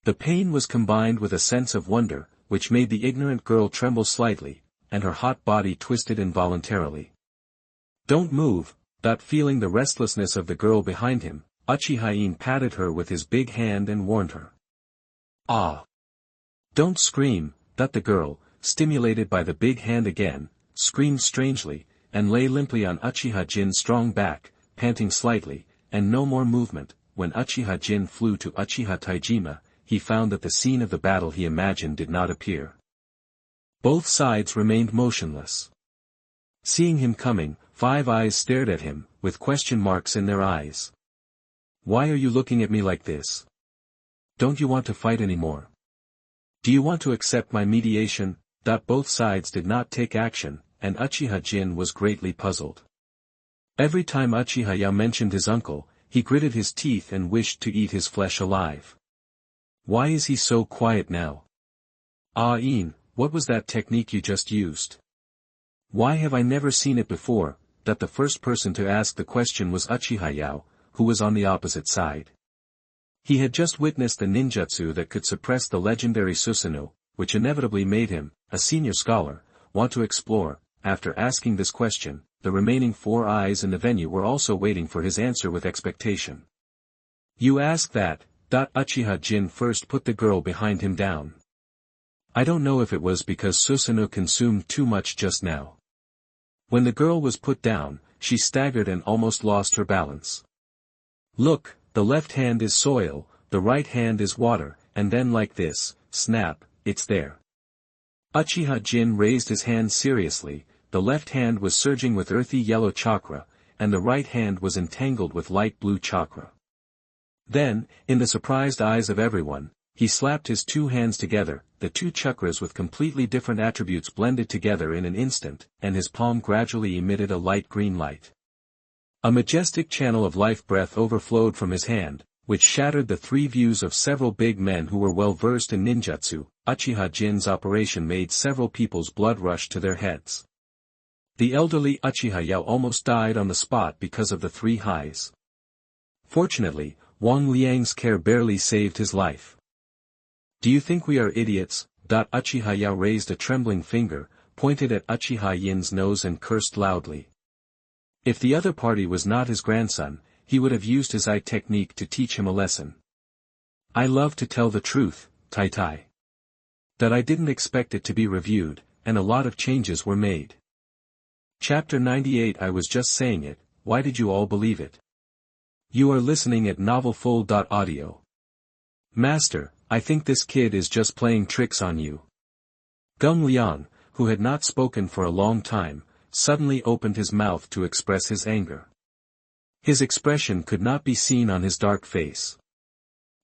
Speaker 1: The pain was combined with a sense of wonder, which made the ignorant girl tremble slightly, and her hot body twisted involuntarily. "Don't move," feeling the restlessness of the girl behind him, Uchiha-in patted her with his big hand and warned her. "Don't scream," the girl, stimulated by the big hand again, screamed strangely, and lay limply on Uchiha-jin's strong back, panting slightly, and no more movement. When Uchiha-jin flew to Uchiha Taijima, he found that the scene of the battle he imagined did not appear. Both sides remained motionless. Seeing him coming, 5 eyes stared at him, with question marks in their eyes. "Why are you looking at me like this? Don't you want to fight anymore? Do you want to accept my mediation?" Both sides did not take action, and Uchiha-jin was greatly puzzled. Every time Uchiha mentioned his uncle, he gritted his teeth and wished to eat his flesh alive. Why is he so quiet now? "In, what was that technique you just used? Why have I never seen it before?" The first person to ask the question was Uchiha, who was on the opposite side. He had just witnessed a ninjutsu that could suppress the legendary Susanoo, which inevitably made him, a senior scholar, want to explore. After asking this question, the remaining 4 eyes in the venue were also waiting for his answer with expectation. "You ask that?" Uchiha-jin first put the girl behind him down. "I don't know if it was because Susanoo consumed too much just now." When the girl was put down, she staggered and almost lost her balance. "Look, the left hand is soil, the right hand is water, and then like this, snap, it's there." Uchiha-jin raised his hand seriously. The left hand was surging with earthy yellow chakra, and the right hand was entangled with light blue chakra. Then, in the surprised eyes of everyone, he slapped his 2 hands together, the 2 chakras with completely different attributes blended together in an instant, and his palm gradually emitted a light green light. A majestic channel of life breath overflowed from his hand, which shattered the 3 views of several big men who were well versed in ninjutsu. Uchiha-jin's operation made several people's blood rush to their heads. The elderly Uchiha almost died on the spot because of the 3 highs. Fortunately, Wang Liang's care barely saved his life. "Do you think we are idiots?" Uchiha raised a trembling finger, pointed at Uchiha-jin's nose and cursed loudly. If the other party was not his grandson, he would have used his eye technique to teach him a lesson. "I love to tell the truth, Tai. That I didn't expect it to be reviewed, and a lot of changes were made." Chapter 98. I was just saying it, why did you all believe it? You are listening at novelfull.audio. "Master, I think this kid is just playing tricks on you." Gung Liang, who had not spoken for a long time, suddenly opened his mouth to express his anger. His expression could not be seen on his dark face.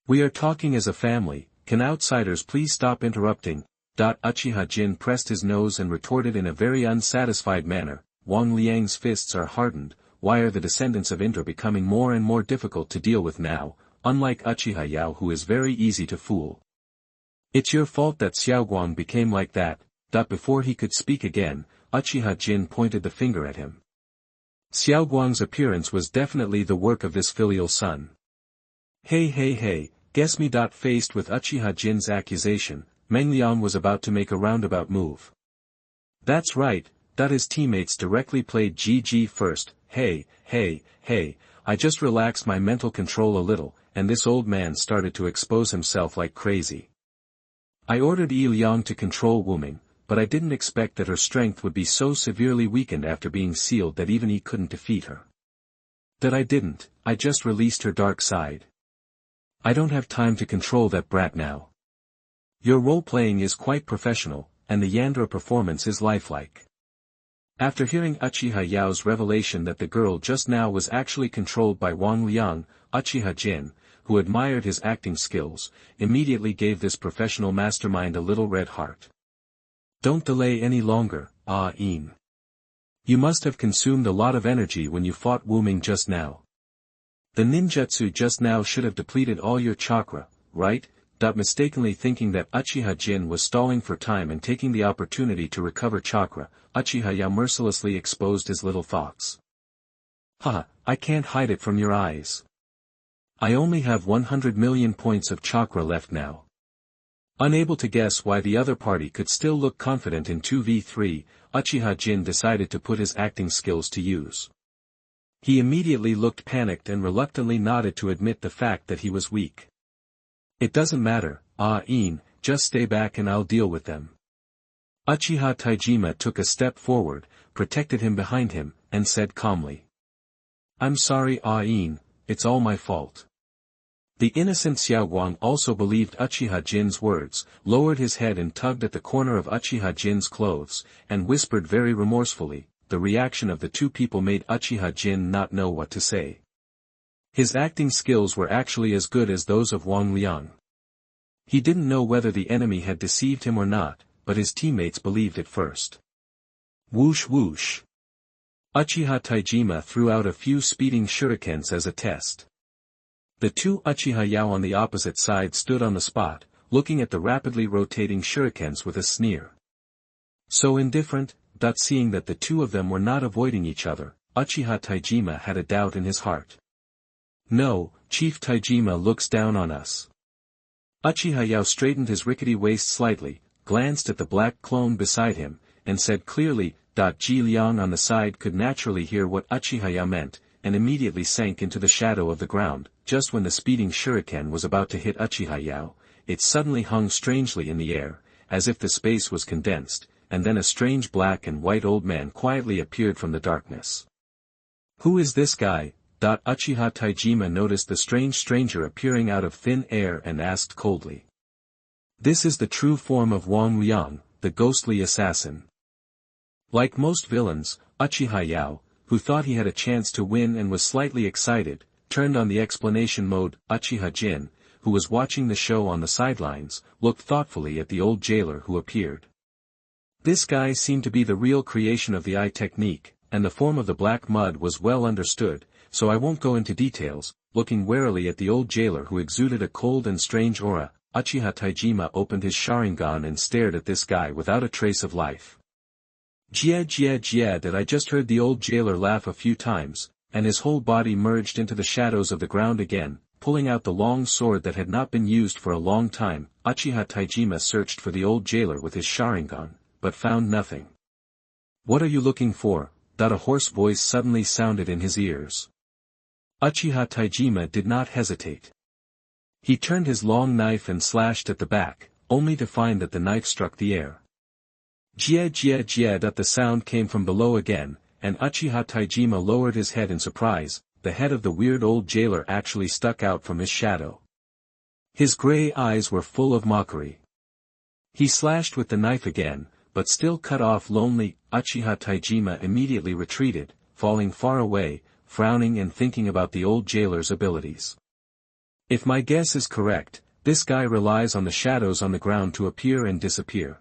Speaker 1: "We are talking as a family, can outsiders please stop interrupting?" Uchiha-jin pressed his nose and retorted in a very unsatisfied manner, "Wang Liang's fists are hardened, why are the descendants of Indra becoming more and more difficult to deal with now, unlike Uchiha who is very easy to fool? It's your fault that Xiaoguang became like that." Before he could speak again, Uchiha-jin pointed the finger at him. Xiaoguang's appearance was definitely the work of this filial son. Hey, guess me. Faced with Uchiha-jin's accusation, Mengliang was about to make a roundabout move. "That's right," his teammates directly played GG first. Hey, I just relaxed my mental control a little, and this old man started to expose himself like crazy. I ordered Yi Liang to control Wuming, but I didn't expect that her strength would be so severely weakened after being sealed that even he couldn't defeat her. I just released her dark side. I don't have time to control that brat now. Your role-playing is quite professional, and the Yandra performance is lifelike." After hearing Uchiha-yao's revelation that the girl just now was actually controlled by Wang Liang, Uchiha-jin, who admired his acting skills, immediately gave this professional mastermind a little red heart. "Don't delay any longer, In. You must have consumed a lot of energy when you fought Wu Ming just now. The ninjutsu just now should have depleted all your chakra, right? Mistakenly thinking that Uchiha Jin was stalling for time and taking the opportunity to recover chakra, Uchiha Yao mercilessly exposed his little thoughts. Haha, I can't hide it from your eyes. I only have 100 million points of chakra left now. Unable to guess why the other party could still look confident in 2v3, Uchiha Jin decided to put his acting skills to use. He immediately looked panicked and reluctantly nodded to admit the fact that he was weak. It doesn't matter, just stay back and I'll deal with them. Uchiha Taijima took a step forward, protected him behind him, and said calmly. I'm sorry it's all my fault. The innocent Xiaoguang also believed Uchiha Jin's words, lowered his head and tugged at the corner of Uchiha Jin's clothes, and whispered very remorsefully. The reaction of the two people made Uchiha Jin not know what to say. His acting skills were actually as good as those of Wang Liang. He didn't know whether the enemy had deceived him or not, but his teammates believed it first. Whoosh whoosh. Uchiha Taijima threw out a few speeding shurikens as a test. The two Uchiha Yao on the opposite side stood on the spot, looking at the rapidly rotating shurikens with a sneer. So indifferent, seeing that the two of them were not avoiding each other, Uchiha Taijima had a doubt in his heart. No, Chief Taijima looks down on us. Uchiha Yao straightened his rickety waist slightly, glanced at the black clone beside him, and said clearly. Ji Liang on the side could naturally hear what Uchiha Yao meant, and immediately sank into the shadow of the ground. Just when the speeding shuriken was about to hit Uchiha Yao, it suddenly hung strangely in the air, as if the space was condensed, and then a strange black and white old man quietly appeared from the darkness. Who is this guy? Uchiha Taijima noticed the strange stranger appearing out of thin air and asked coldly. This is the true form of Wang Liang, the ghostly assassin. Like most villains, Uchiha Yao, who thought he had a chance to win and was slightly excited, turned on the explanation mode. Uchiha Jin, who was watching the show on the sidelines, looked thoughtfully at the old jailer who appeared. This guy seemed to be the real creation of the eye technique, and the form of the black mud was well understood, so I won't go into details. Looking warily at the old jailer who exuded a cold and strange aura, Uchiha Taijima opened his Sharingan and stared at this guy without a trace of life. That I just heard the old jailer laugh a few times, and his whole body merged into the shadows of the ground again, pulling out the long sword that had not been used for a long time. Uchiha Taijima searched for the old jailer with his Sharingan, but found nothing. What are you looking for? A hoarse voice suddenly sounded in his ears. Uchiha Taijima did not hesitate. He turned his long knife and slashed at the back, only to find that the knife struck the air. The sound came from below again, and Uchiha Taijima lowered his head in surprise. The head of the weird old jailer actually stuck out from his shadow. His gray eyes were full of mockery. He slashed with the knife again, but still cut off lonely. Uchiha Taijima immediately retreated, falling far away, frowning and thinking about the old jailer's abilities. If my guess is correct, this guy relies on the shadows on the ground to appear and disappear.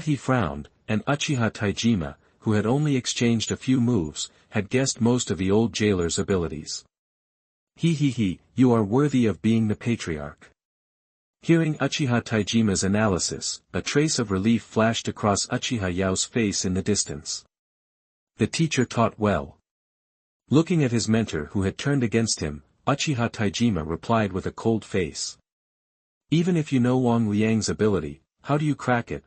Speaker 1: He frowned, and Uchiha Taijima, who had only exchanged a few moves, had guessed most of the old jailer's abilities. You are worthy of being the patriarch. Hearing Uchiha Taijima's analysis, a trace of relief flashed across Uchiha Yao's face in the distance. The teacher taught well. Looking at his mentor who had turned against him, Uchiha Taijima replied with a cold face. Even if you know Wang Liang's ability, how do you crack it?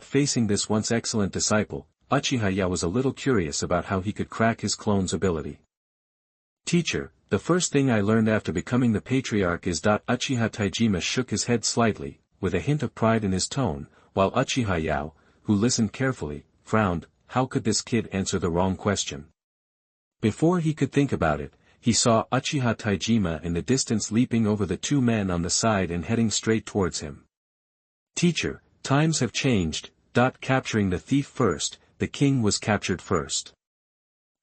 Speaker 1: Facing this once excellent disciple, Uchiha Yao was a little curious about how he could crack his clone's ability. Teacher, the first thing I learned after becoming the patriarch is. Uchiha Taijima shook his head slightly, with a hint of pride in his tone, while Uchiha Yao, who listened carefully, frowned. How could this kid answer the wrong question? Before he could think about it, he saw Uchiha Taijima in the distance leaping over the two men on the side and heading straight towards him. Teacher, times have changed. Capturing the thief first, the king was captured first.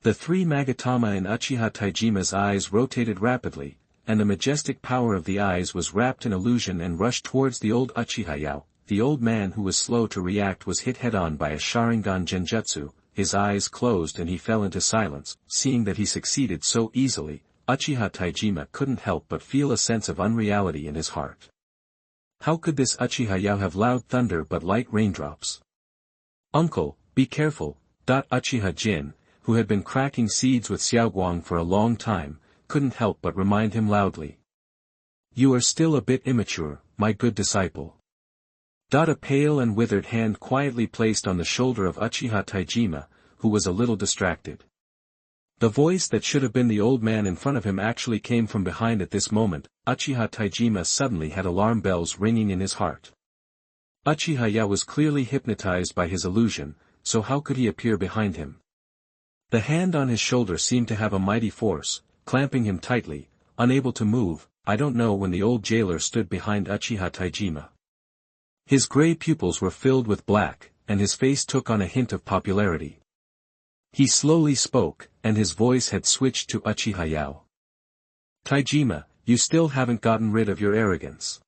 Speaker 1: The three Magatama in Uchiha Taijima's eyes rotated rapidly, and the majestic power of the eyes was wrapped in illusion and rushed towards the old Uchiha Yao. The old man who was slow to react was hit head-on by a Sharingan genjutsu, his eyes closed and he fell into silence. Seeing that he succeeded so easily, Uchiha Taijima couldn't help but feel a sense of unreality in his heart. How could this Uchiha Yao have loud thunder but light raindrops? Uncle, be careful. Uchiha Jin, who had been cracking seeds with Xiaoguang for a long time, couldn't help but remind him loudly. You are still a bit immature, my good disciple. A pale and withered hand quietly placed on the shoulder of Uchiha Taijima, who was a little distracted. The voice that should have been the old man in front of him actually came from behind at this moment. Uchiha Taijima suddenly had alarm bells ringing in his heart. Uchiha Yao was clearly hypnotized by his illusion, so how could he appear behind him? The hand on his shoulder seemed to have a mighty force, clamping him tightly, unable to move. I don't know when the old jailer stood behind Uchiha Taijima. His gray pupils were filled with black, and his face took on a hint of popularity. He slowly spoke, and his voice had switched to Uchiha Yao. Taijima, you still haven't gotten rid of your arrogance.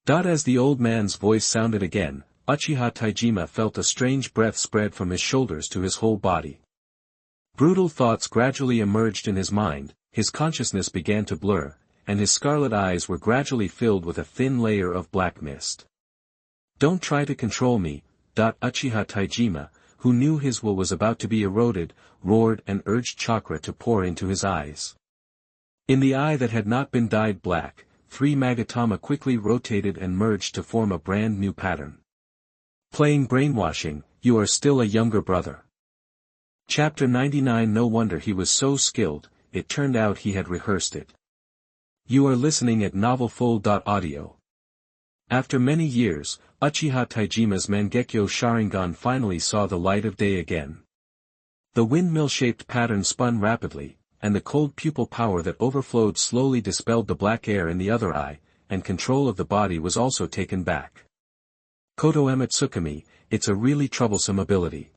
Speaker 1: As the old man's voice sounded again, Uchiha Taijima felt a strange breath spread from his shoulders to his whole body. Brutal thoughts gradually emerged in his mind, his consciousness began to blur, and his scarlet eyes were gradually filled with a thin layer of black mist. Don't try to control me. Uchiha Taijima, who knew his will was about to be eroded, roared and urged chakra to pour into his eyes. In the eye that had not been dyed black, 3 Magatama quickly rotated and merged to form a brand new pattern. Playing brainwashing, you are still a younger brother. Chapter 99. No wonder he was so skilled, it turned out he had rehearsed it. You are listening at novelfull.audio. After many years, Uchiha Taijima's Mangekyo Sharingan finally saw the light of day again. The windmill-shaped pattern spun rapidly, and the cold pupil power that overflowed slowly dispelled the black air in the other eye, and control of the body was also taken back. Koto Ematsukami, it's a really troublesome ability.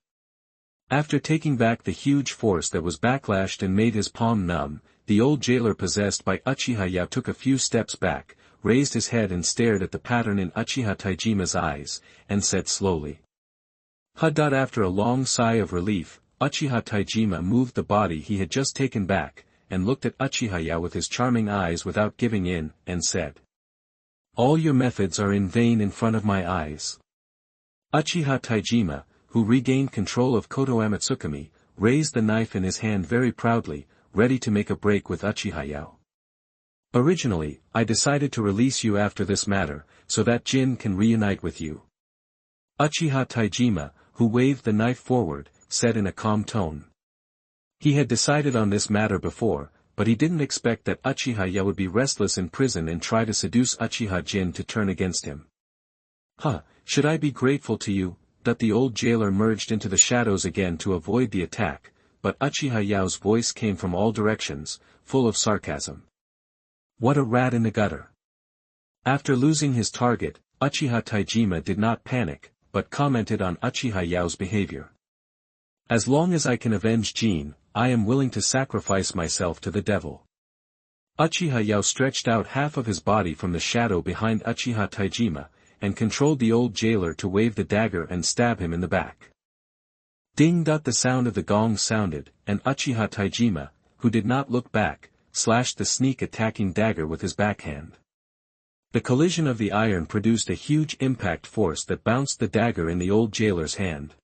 Speaker 1: After taking back the huge force that was backlashed and made his palm numb, the old jailer possessed by Uchiha Yao took a few steps back, raised his head and stared at the pattern in Uchiha Taijima's eyes, and said slowly. After a long sigh of relief, Uchiha Taijima moved the body he had just taken back, and looked at Uchiha Yao with his charming eyes without giving in, and said. All your methods are in vain in front of my eyes. Uchiha Taijima, who regained control of Koto Ematsukami, raised the knife in his hand very proudly, ready to make a break with Uchiha Yao. Originally, I decided to release you after this matter, so that Jin can reunite with you. Uchiha Taijima, who waved the knife forward, said in a calm tone. He had decided on this matter before, but he didn't expect that Uchiha Yao would be restless in prison and try to seduce Uchiha Jin to turn against him. Should I be grateful to you? The old jailer merged into the shadows again to avoid the attack, but Uchiha Yao's voice came from all directions, full of sarcasm. What a rat in the gutter. After losing his target, Uchiha Taijima did not panic, but commented on Uchiha Yao's behavior. As long as I can avenge Jin, I am willing to sacrifice myself to the devil. Uchiha Yao stretched out half of his body from the shadow behind Uchiha Taijima, and controlled the old jailer to wave the dagger and stab him in the back. Ding! The sound of the gong sounded, and Uchiha Taijima, who did not look back, slashed the sneak-attacking dagger with his backhand. The collision of the iron produced a huge impact force that bounced the dagger in the old jailer's hand.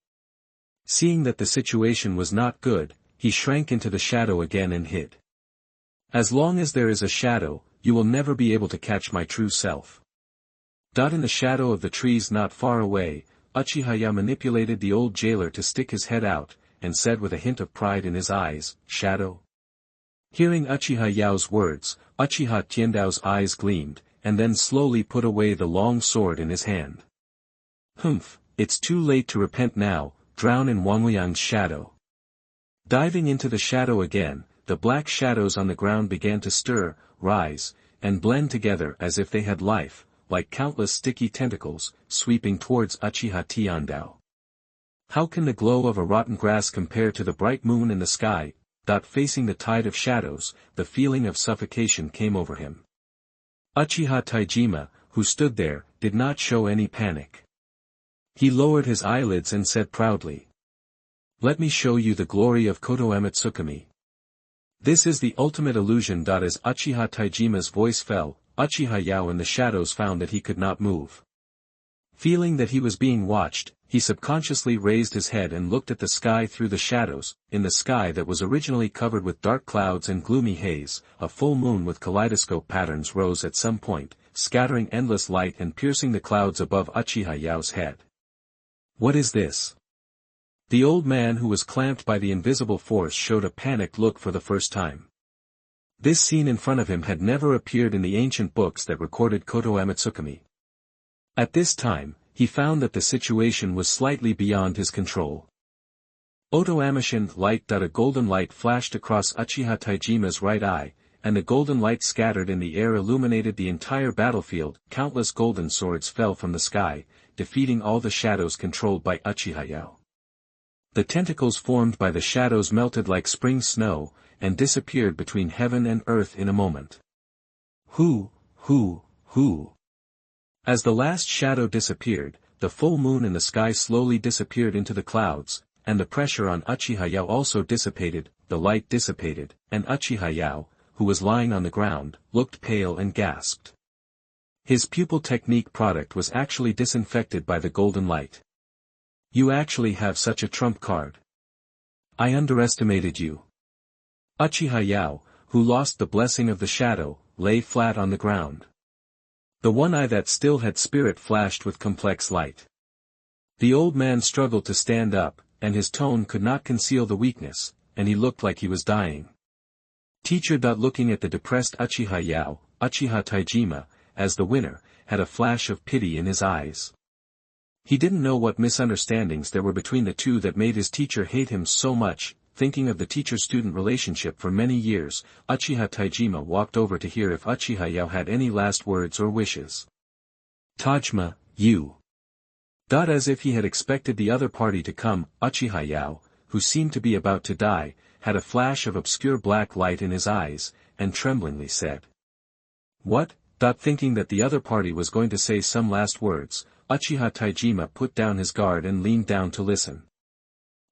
Speaker 1: Seeing that the situation was not good, he shrank into the shadow again and hid. As long as there is a shadow, you will never be able to catch my true self. In the shadow of the trees not far away, Uchiha Yao manipulated the old jailer to stick his head out, and said with a hint of pride in his eyes, Shadow. Hearing Uchiha Yao's words, Uchiha Tiandao's eyes gleamed, and then slowly put away the long sword in his hand. It's too late to repent now, drown in Wangliang's shadow. Diving into the shadow again, the black shadows on the ground began to stir, rise, and blend together as if they had life, like countless sticky tentacles, sweeping towards Uchiha Tiandao. How can the glow of a rotten grass compare to the bright moon in the sky? Facing the tide of shadows, the feeling of suffocation came over him. Uchiha Taijima, who stood there, did not show any panic. He lowered his eyelids and said proudly. Let me show you the glory of Koto Ematsukami. This is the ultimate illusion. As Uchiha Taijima's voice fell, Uchiha Yao in the shadows found that he could not move. Feeling that he was being watched, he subconsciously raised his head and looked at the sky through the shadows. In the sky that was originally covered with dark clouds and gloomy haze, a full moon with kaleidoscope patterns rose at some point, scattering endless light and piercing the clouds above Uchiha Yao's head. What is this? The old man who was clamped by the invisible force showed a panicked look for the first time. This scene in front of him had never appeared in the ancient books that recorded Koto Ematsukami. At this time, he found that the situation was slightly beyond his control. Oto Amashin light. A golden light flashed across Uchiha Taijima's right eye, and the golden light scattered in the air illuminated the entire battlefield. Countless golden swords fell from the sky, defeating all the shadows controlled by Uchiha Yao. The tentacles formed by the shadows melted like spring snow, and disappeared between heaven and earth in a moment. Who? As the last shadow disappeared, the full moon in the sky slowly disappeared into the clouds, and the pressure on Uchiha Yao also dissipated. The light dissipated, and Uchiha Yao, who was lying on the ground, looked pale and gasped. His pupil technique product was actually disinfected by the golden light. You actually have such a trump card. I underestimated you. Uchiha Yao, who lost the blessing of the shadow, lay flat on the ground. The one eye that still had spirit flashed with complex light. The old man struggled to stand up, and his tone could not conceal the weakness, and he looked like he was dying. Teacher. Looking at the depressed Uchiha Yao, Uchiha Taijima, as the winner, had a flash of pity in his eyes. He didn't know what misunderstandings there were between the two that made his teacher hate him so much. Thinking of the teacher-student relationship for many years, Uchiha Taijima walked over to hear if Uchiha Yao had any last words or wishes. Tajima, you. As if he had expected the other party to come, Uchiha Yao, who seemed to be about to die, had a flash of obscure black light in his eyes, and tremblingly said. What? Thinking that the other party was going to say some last words, Uchiha Taijima put down his guard and leaned down to listen.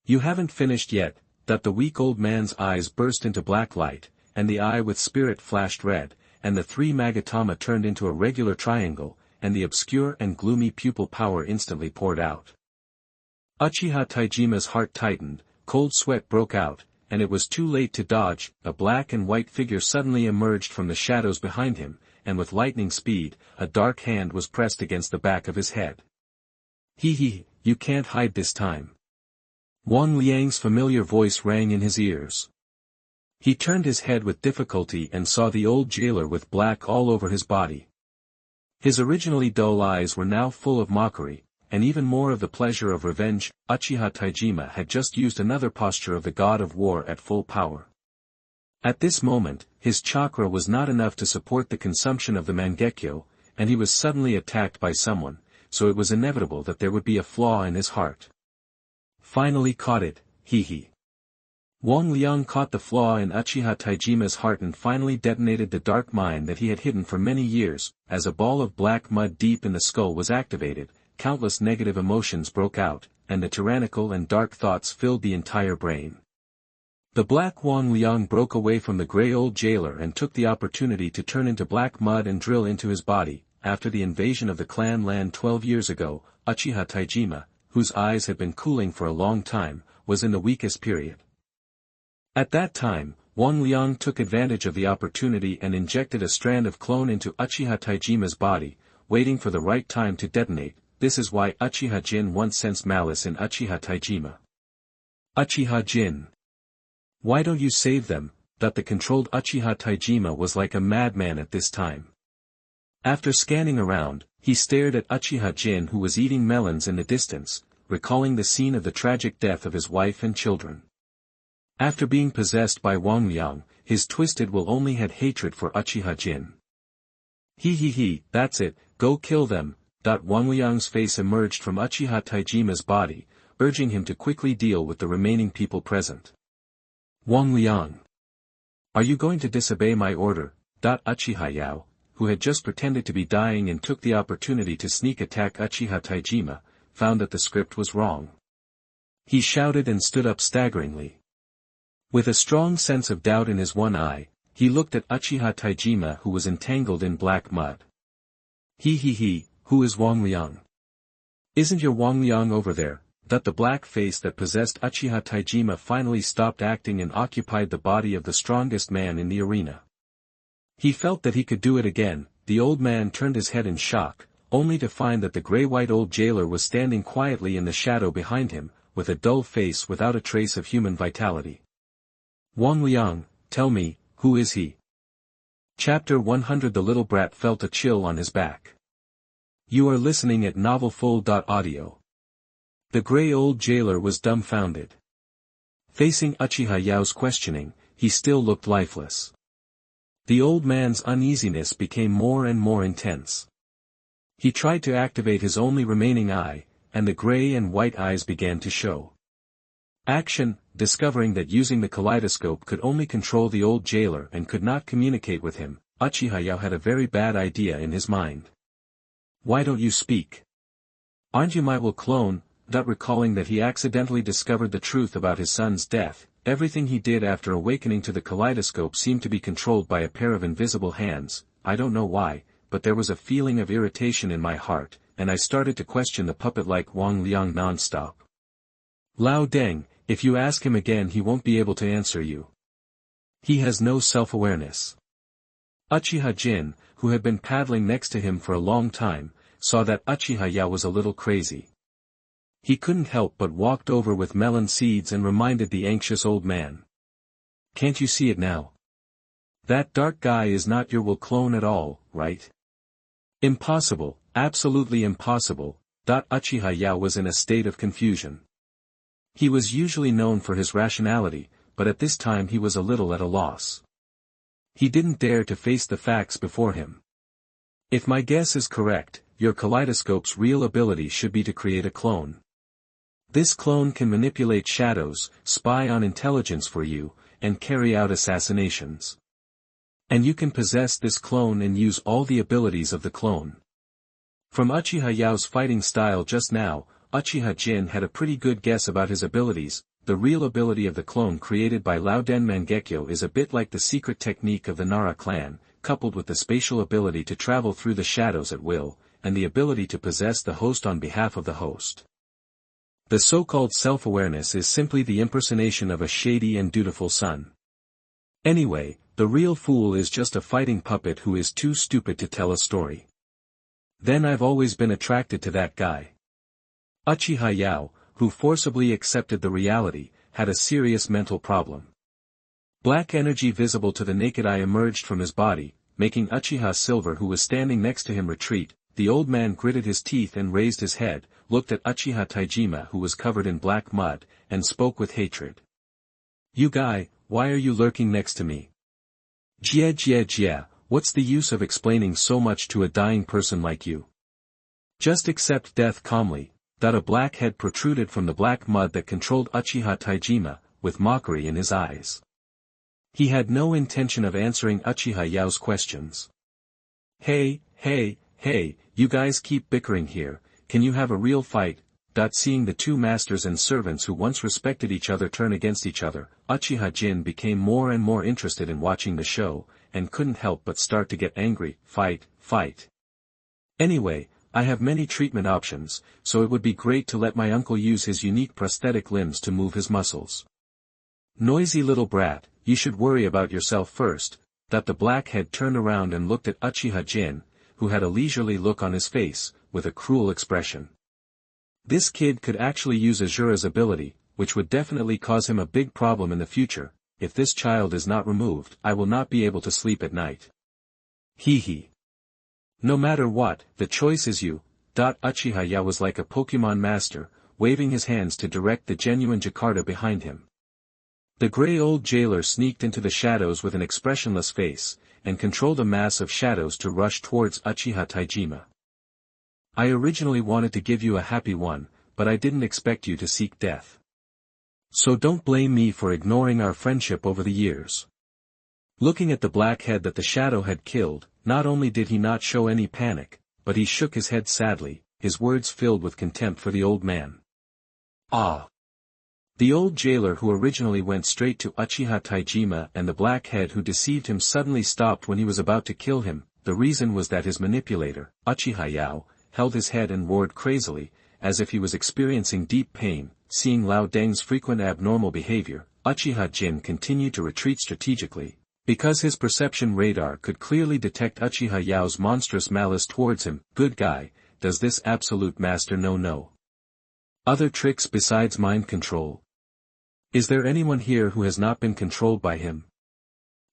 Speaker 1: You haven't finished yet. The weak old man's eyes burst into black light, and the eye with spirit flashed red, and the three Magatama turned into a regular triangle, and the obscure and gloomy pupil power instantly poured out. Uchiha Taijima's heart tightened, cold sweat broke out, and it was too late to dodge. A black and white figure suddenly emerged from the shadows behind him, and with lightning speed, a dark hand was pressed against the back of his head. You can't hide this time. Wang Liang's familiar voice rang in his ears. He turned his head with difficulty and saw the old jailer with black all over his body. His originally dull eyes were now full of mockery, and even more of the pleasure of revenge. Uchiha Taijima had just used another posture of the god of war at full power. At this moment, his chakra was not enough to support the consumption of the Mangekyo, and he was suddenly attacked by someone, so it was inevitable that there would be a flaw in his heart. Finally caught it, Wang Liang caught the flaw in Uchiha Taijima's heart and finally detonated the dark mine that he had hidden for many years. As a ball of black mud deep in the skull was activated, countless negative emotions broke out, and the tyrannical and dark thoughts filled the entire brain. The black Wang Liang broke away from the grey old jailer and took the opportunity to turn into black mud and drill into his body. After the invasion of the clan land 12 years ago, Uchiha Taijima, whose eyes had been cooling for a long time, was in the weakest period. At that time, Wang Liang took advantage of the opportunity and injected a strand of clone into Uchiha Taijima's body, waiting for the right time to detonate. This is why Uchiha Jin once sensed malice in Uchiha Taijima. Uchiha Jin. Why don't you save them? The controlled Uchiha Taijima was like a madman at this time. After scanning around, he stared at Uchiha Jin who was eating melons in the distance, recalling the scene of the tragic death of his wife and children. After being possessed by Wang Liang, his twisted will only had hatred for Uchiha Jin. That's it, go kill them. Wang Liang's face emerged from Uchiha Taijima's body, urging him to quickly deal with the remaining people present. Wang Liang. Are you going to disobey my order? Uchiha Yao, who had just pretended to be dying and took the opportunity to sneak attack Uchiha Taijima, found that the script was wrong. He shouted and stood up staggeringly. With a strong sense of doubt in his one eye, he looked at Uchiha Taijima who was entangled in black mud. He, who is Wang Liang? Isn't your Wang Liang over there? That the black face that possessed Uchiha Taijima finally stopped acting and occupied the body of the strongest man in the arena. He felt that he could do it again. The old man turned his head in shock, only to find that the grey-white old jailer was standing quietly in the shadow behind him, with a dull face without a trace of human vitality. Wang Liang, tell me, who is he? Chapter 100. The little brat felt a chill on his back. You are listening at novelfull.audio. The grey old jailer was dumbfounded. Facing Uchiha Yao's questioning, he still looked lifeless. The old man's uneasiness became more and more intense. He tried to activate his only remaining eye, and the grey and white eyes began to show. Action, discovering that using the kaleidoscope could only control the old jailer and could not communicate with him, Uchiha Yao had a very bad idea in his mind. Why don't you speak? Aren't you my will clone? Recalling that he accidentally discovered the truth about his son's death, everything he did after awakening to the kaleidoscope seemed to be controlled by a pair of invisible hands. I don't know why, but there was a feeling of irritation in my heart, and I started to question the puppet like Wang Liang non-stop. Lao Deng, if you ask him again he won't be able to answer you. He has no self-awareness. Uchiha Jin, who had been paddling next to him for a long time, saw that Uchiha Yao was a little crazy. He couldn't help but walked over with melon seeds and reminded the anxious old man. Can't you see it now? That dark guy is not your will clone at all, right? Impossible, absolutely impossible. Uchiha Yao was in a state of confusion. He was usually known for his rationality, but at this time he was a little at a loss. He didn't dare to face the facts before him. If my guess is correct, your kaleidoscope's real ability should be to create a clone. This clone can manipulate shadows, spy on intelligence for you, and carry out assassinations. And you can possess this clone and use all the abilities of the clone. From Uchiha Yao's fighting style just now, Uchiha Jin had a pretty good guess about his abilities. The real ability of the clone created by Lao Deng Mangekyo is a bit like the secret technique of the Nara clan, coupled with the spatial ability to travel through the shadows at will, and the ability to possess the host on behalf of the host. The so-called self-awareness is simply the impersonation of a shady and dutiful son. Anyway, the real fool is just a fighting puppet who is too stupid to tell a story. Then I've always been attracted to that guy. Uchiha Yao, who forcibly accepted the reality, had a serious mental problem. Black energy visible to the naked eye emerged from his body, making Uchiha Silver who was standing next to him retreat. The old man gritted his teeth and raised his head, looked at Uchiha Taijima who was covered in black mud, and spoke with hatred. You guy, why are you lurking next to me? Jia, what's the use of explaining so much to a dying person like you? Just accept death calmly. A black head protruded from the black mud that controlled Uchiha Taijima, with mockery in his eyes. He had no intention of answering Uchiha Yao's questions. Hey, you guys keep bickering here, can you have a real fight? Seeing the two masters and servants who once respected each other turn against each other, Uchiha Jin became more and more interested in watching the show, and couldn't help but start to get angry. Fight. Anyway, I have many treatment options, so it would be great to let my uncle use his unique prosthetic limbs to move his muscles. Noisy little brat, you should worry about yourself first. The black head turned around and looked at Uchiha Jin, who had a leisurely look on his face, with a cruel expression. This kid could actually use Azura's ability, which would definitely cause him a big problem in the future. If this child is not removed, I will not be able to sleep at night. Hee. No matter what, the choice is you. Uchiha Yao was like a Pokemon master, waving his hands to direct the genuine Jakarta behind him. The grey old jailer sneaked into the shadows with an expressionless face, and controlled a mass of shadows to rush towards Uchiha Taijima. I originally wanted to give you a happy one, but I didn't expect you to seek death. So don't blame me for ignoring our friendship over the years. Looking at the black head that the shadow had killed, not only did he not show any panic, but he shook his head sadly, his words filled with contempt for the old man. Ah! The old jailer who originally went straight to Uchiha Taijima and the blackhead who deceived him suddenly stopped when he was about to kill him. The reason was that his manipulator, Uchiha Yao, held his head and roared crazily, as if he was experiencing deep pain. Seeing Lao Deng's frequent abnormal behavior, Uchiha Jin continued to retreat strategically, because his perception radar could clearly detect Uchiha Yao's monstrous malice towards him. Good guy, does this absolute master know other tricks besides mind control? Is there anyone here who has not been controlled by him?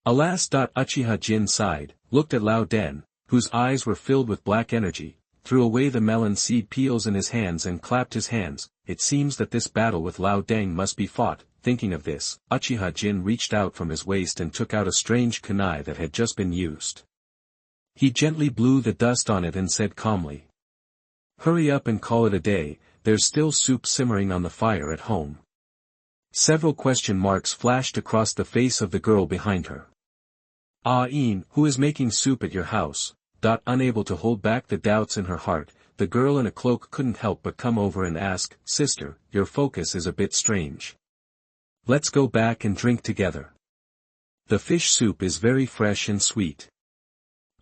Speaker 1: Alas! Uchiha Jin sighed, looked at Lao Den, whose eyes were filled with black energy, threw away the melon seed peels in his hands and clapped his hands. It seems that this battle with Lao Deng must be fought. Thinking of this, Uchiha Jin reached out from his waist and took out a strange kunai that had just been used. He gently blew the dust on it and said calmly, "Hurry up and call it a day, there's still soup simmering on the fire at home." Several question marks flashed across the face of the girl behind her. Who is making soup at your house? Unable to hold back the doubts in her heart, the girl in a cloak couldn't help but come over and ask, "Sister, your focus is a bit strange. Let's go back and drink together. The fish soup is very fresh and sweet."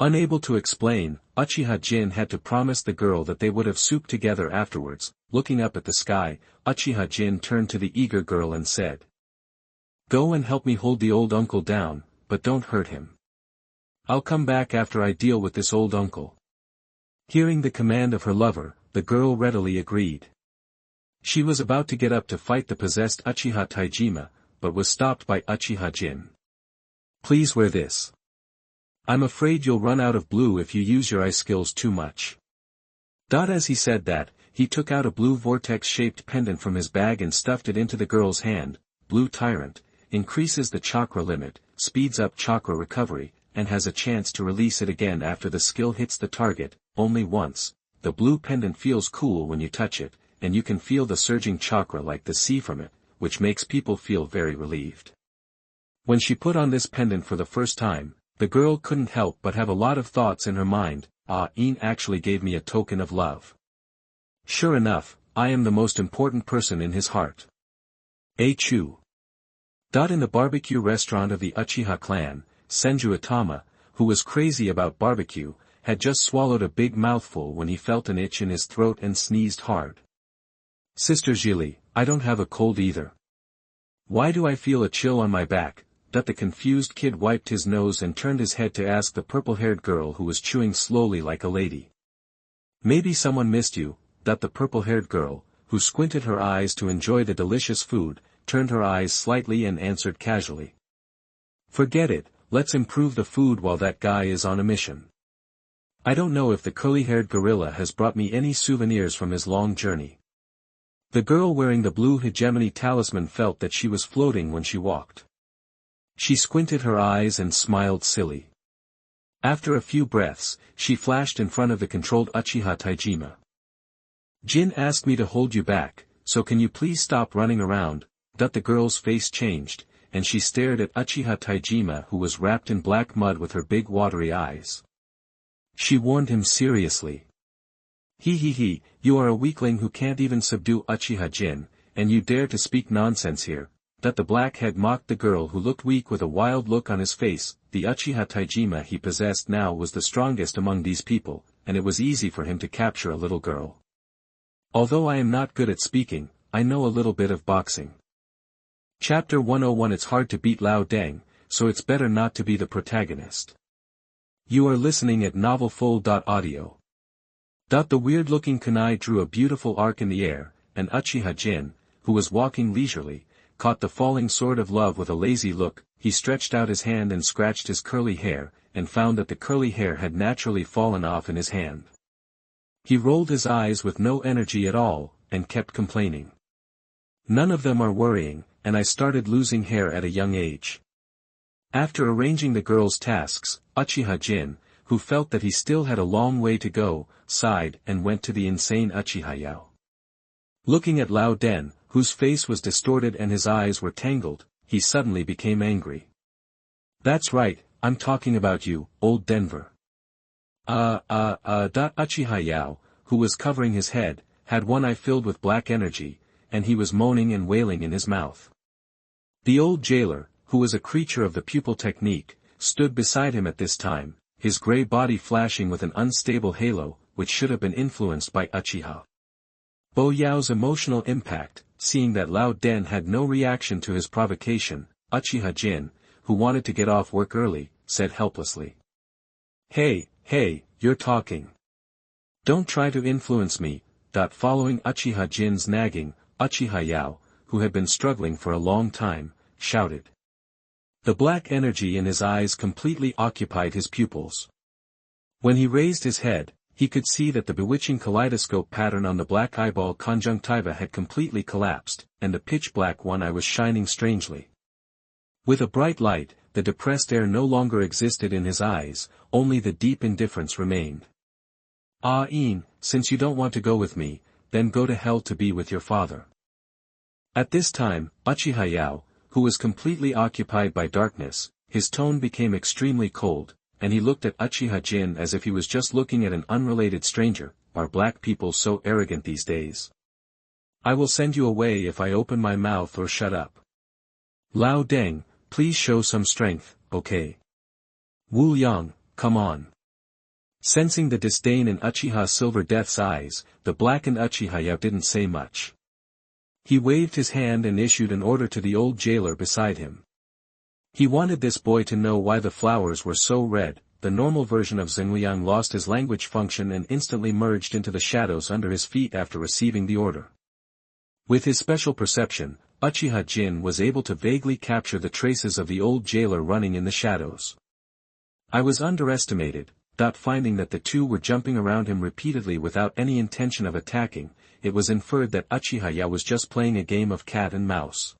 Speaker 1: Unable to explain, Uchiha Jin had to promise the girl that they would have soup together afterwards. Looking up at the sky, Uchiha Jin turned to the eager girl and said, "Go and help me hold the old uncle down, but don't hurt him. I'll come back after I deal with this old uncle." Hearing the command of her lover, the girl readily agreed. She was about to get up to fight the possessed Uchiha Taijima, but was stopped by Uchiha Jin. "Please wear this. I'm afraid you'll run out of blue if you use your eye skills too much." As he said that, he took out a blue vortex-shaped pendant from his bag and stuffed it into the girl's hand. Blue Tyrant, increases the chakra limit, speeds up chakra recovery, and has a chance to release it again after the skill hits the target, only once. The blue pendant feels cool when you touch it, and you can feel the surging chakra like the sea from it, which makes people feel very relieved. When she put on this pendant for the first time, the girl couldn't help but have a lot of thoughts in her mind. Actually gave me a token of love. Sure enough, I am the most important person in his heart. Chu. In the barbecue restaurant of the Uchiha clan, Senju Atama, who was crazy about barbecue, had just swallowed a big mouthful when he felt an itch in his throat and sneezed hard. "Sister Gili, I don't have a cold either. Why do I feel a chill on my back?" The confused kid wiped his nose and turned his head to ask the purple-haired girl who was chewing slowly like a lady. "Maybe someone missed you." The purple-haired girl, who squinted her eyes to enjoy the delicious food, turned her eyes slightly and answered casually, "Forget it, let's improve the food while that guy is on a mission. I don't know if the curly-haired gorilla has brought me any souvenirs from his long journey." The girl wearing the blue hegemony talisman felt that she was floating when she walked. She squinted her eyes and smiled silly. After a few breaths, she flashed in front of the controlled Uchiha Taijima. "Jin asked me to hold you back, so can you please stop running around?" The girl's face changed, and she stared at Uchiha Taijima who was wrapped in black mud with her big watery eyes. She warned him seriously. He, you are a weakling who can't even subdue Uchiha Jin, and you dare to speak nonsense here." The blackhead mocked the girl who looked weak with a wild look on his face. The Uchiha Taijima he possessed now was the strongest among these people, and it was easy for him to capture a little girl. "Although I am not good at speaking, I know a little bit of boxing." Chapter 101. It's hard to beat Lao Deng, so it's better not to be the protagonist. You are listening at novelfull.audio. The weird-looking kunai drew a beautiful arc in the air, and Uchiha Jin, who was walking leisurely, caught the falling sword of love with a lazy look. He stretched out his hand and scratched his curly hair, and found that the curly hair had naturally fallen off in his hand. He rolled his eyes with no energy at all, and kept complaining. "None of them are worrying, and I started losing hair at a young age." After arranging the girl's tasks, Uchiha Jin, who felt that he still had a long way to go, sighed and went to the insane Uchiha Yao. Looking at Lao Den, whose face was distorted and his eyes were tangled, he suddenly became angry. "That's right, I'm talking about you, old Denver." Uchiha Yao, who was covering his head, had one eye filled with black energy. and he was moaning and wailing in his mouth. The old jailer, who was a creature of the pupil technique, stood beside him at this time, his grey body flashing with an unstable halo, which should have been influenced by Uchiha. Bo Yao's emotional impact, seeing that Lao Deng had no reaction to his provocation, Uchiha Jin, who wanted to get off work early, said helplessly. Hey, you're talking. Don't try to influence me. Following Uchiha Jin's nagging, Uchiha Yao, who had been struggling for a long time, shouted. The black energy in his eyes completely occupied his pupils. When he raised his head, he could see that the bewitching kaleidoscope pattern on the black eyeball conjunctiva had completely collapsed, and the pitch-black one eye was shining strangely. With a bright light, the depressed air no longer existed in his eyes, only the deep indifference remained. Since you don't want to go with me, then go to hell to be with your father. At this time, Uchiha Yao, who was completely occupied by darkness, his tone became extremely cold, and he looked at Uchiha Jin as if he was just looking at an unrelated stranger. Are black people so arrogant these days? I will send you away if I open my mouth or shut up. Lao Deng, please show some strength, okay? Wu Yang, come on. Sensing the disdain in Uchiha Silver Death's eyes, the blackened Uchiha Yao didn't say much. He waved his hand and issued an order to the old jailer beside him. He wanted this boy to know why the flowers were so red. The normal version of Zhengliang lost his language function and instantly merged into the shadows under his feet after receiving the order. With his special perception, Uchiha Jin was able to vaguely capture the traces of the old jailer running in the shadows. I was underestimated. Finding that the two were jumping around him repeatedly without any intention of attacking, it was inferred that Uchiha Yao was just playing a game of cat and mouse.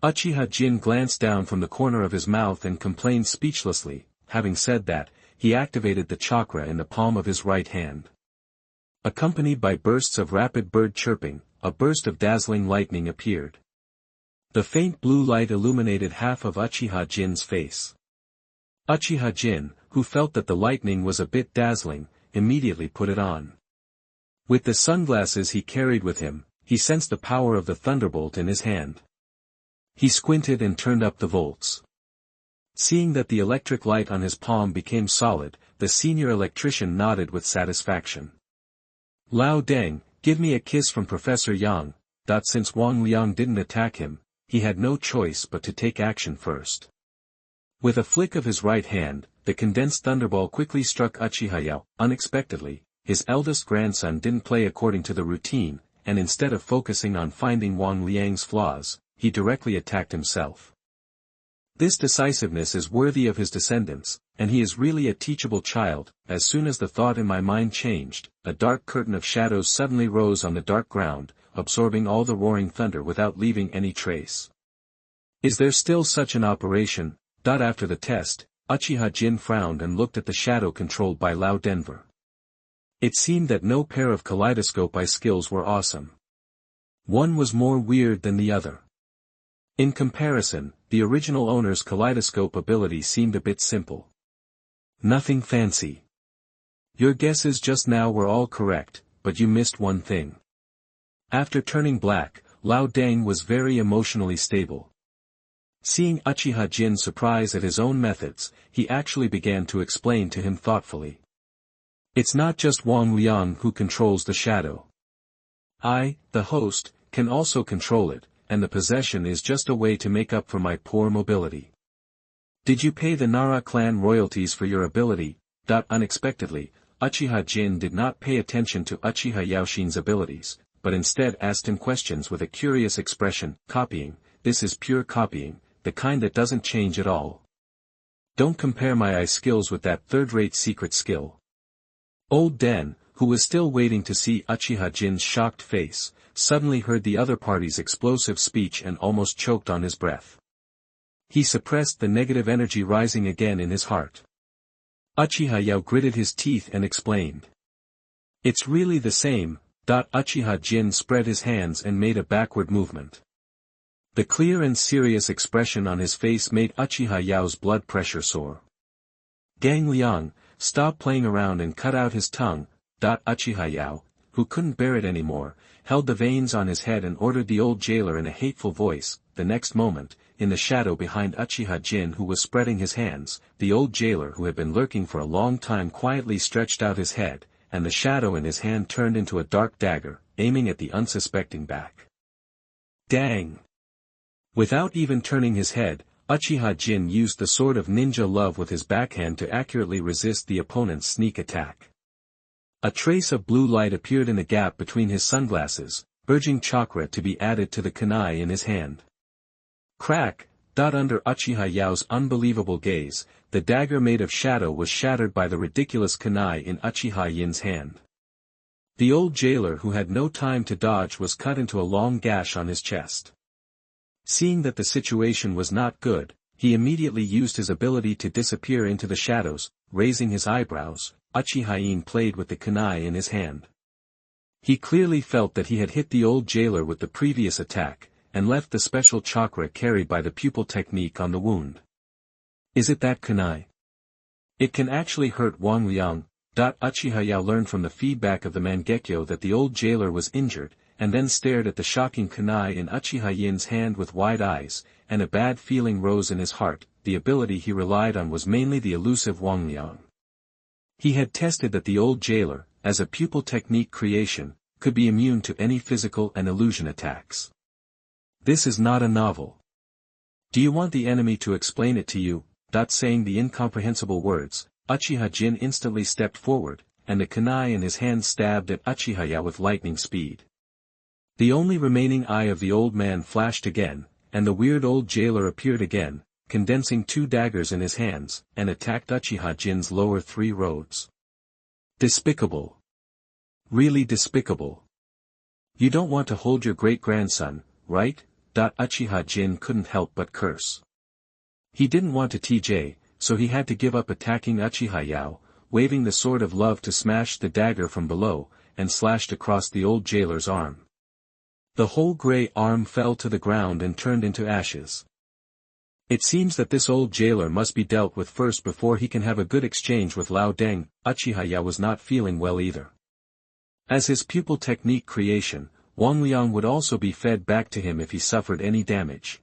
Speaker 1: Uchiha Jin glanced down from the corner of his mouth and complained speechlessly. Having said that, he activated the chakra in the palm of his right hand. Accompanied by bursts of rapid bird chirping, a burst of dazzling lightning appeared. The faint blue light illuminated half of Uchiha Jin's face. Uchiha Jin, who felt that the lightning was a bit dazzling, immediately put it on. With the sunglasses he carried with him, he sensed the power of the thunderbolt in his hand. He squinted and turned up the volts. Seeing that the electric light on his palm became solid, the senior electrician nodded with satisfaction. Lao Deng, give me a kiss from Professor Yang. Since Wang Liang didn't attack him, he had no choice but to take action first. With a flick of his right hand, the condensed thunderball quickly struck Uchiha Yao. Unexpectedly, his eldest grandson didn't play according to the routine, and instead of focusing on finding Wang Liang's flaws, he directly attacked himself. This decisiveness is worthy of his descendants, and he is really a teachable child. As soon as the thought in my mind changed, a dark curtain of shadows suddenly rose on the dark ground, absorbing all the roaring thunder without leaving any trace. Is there still such an operation? After the test, Uchiha Jin frowned and looked at the shadow controlled by Lao Denver. It seemed that no pair of kaleidoscope eye skills were awesome. One was more weird than the other. In comparison, the original owner's kaleidoscope ability seemed a bit simple. Nothing fancy. Your guesses just now were all correct, but you missed one thing. After turning black, Lao Deng was very emotionally stable. Seeing Uchiha Jin's surprise at his own methods, he actually began to explain to him thoughtfully. It's not just Wang Liang who controls the shadow. I, the host, can also control it, and the possession is just a way to make up for my poor mobility. Did you pay the Nara clan royalties for your ability? Unexpectedly, Uchiha Jin did not pay attention to Uchiha Yaoshin's abilities, but instead asked him questions with a curious expression. Copying, this is pure copying, the kind that doesn't change at all. Don't compare my eye skills with that third-rate secret skill. Old Den, who was still waiting to see Uchiha Jin's shocked face, suddenly heard the other party's explosive speech and almost choked on his breath. He suppressed the negative energy rising again in his heart. Uchiha Yao gritted his teeth and explained. It's really the same. Uchiha Jin spread his hands and made a backward movement. The clear and serious expression on his face made Uchiha Yao's blood pressure soar. Gang Liang, stop playing around and cut out his tongue. Uchiha Yao, who couldn't bear it anymore, held the veins on his head and ordered the old jailer in a hateful voice. The next moment, in the shadow behind Uchiha Jin who was spreading his hands, the old jailer who had been lurking for a long time quietly stretched out his head, and the shadow in his hand turned into a dark dagger, aiming at the unsuspecting back. Dang! Without even turning his head, Uchiha Jin used the sword of ninja love with his backhand to accurately resist the opponent's sneak attack. A trace of blue light appeared in the gap between his sunglasses, urging chakra to be added to the kunai in his hand. Crack! Under Uchiha Yao's unbelievable gaze, the dagger made of shadow was shattered by the ridiculous kunai in Uchiha Yin's hand. The old jailer who had no time to dodge was cut into a long gash on his chest. Seeing that the situation was not good, he immediately used his ability to disappear into the shadows. Raising his eyebrows, Uchiha Yin played with the kunai in his hand. He clearly felt that he had hit the old jailer with the previous attack, and left the special chakra carried by the pupil technique on the wound. Is it that kunai? It can actually hurt Wang Liang. Uchiha Yao learned from the feedback of the Mangekyo that the old jailer was injured, and then stared at the shocking kunai in Uchiha Yin's hand with wide eyes, and a bad feeling rose in his heart. The ability he relied on was mainly the elusive Wang Liang. He had tested that the old jailer, as a pupil technique creation, could be immune to any physical and illusion attacks. This is not a novel. Do you want the enemy to explain it to you? Saying the incomprehensible words, Uchiha Jin instantly stepped forward, and the kunai in his hand stabbed at Uchiha Yao with lightning speed. The only remaining eye of the old man flashed again, and the weird old jailer appeared again, condensing two daggers in his hands, and attacked Uchiha Jin's lower three roads. Despicable. Really despicable. You don't want to hold your great-grandson, right? Uchiha Jin couldn't help but curse. He didn't want to TJ, so he had to give up attacking Uchiha Yao, waving the sword of love to smash the dagger from below, and slashed across the old jailer's arm. The whole grey arm fell to the ground and turned into ashes. It seems that this old jailer must be dealt with first before he can have a good exchange with Lao Deng. Uchiha Yao was not feeling well either. As his pupil technique creation, Wang Liang would also be fed back to him if he suffered any damage.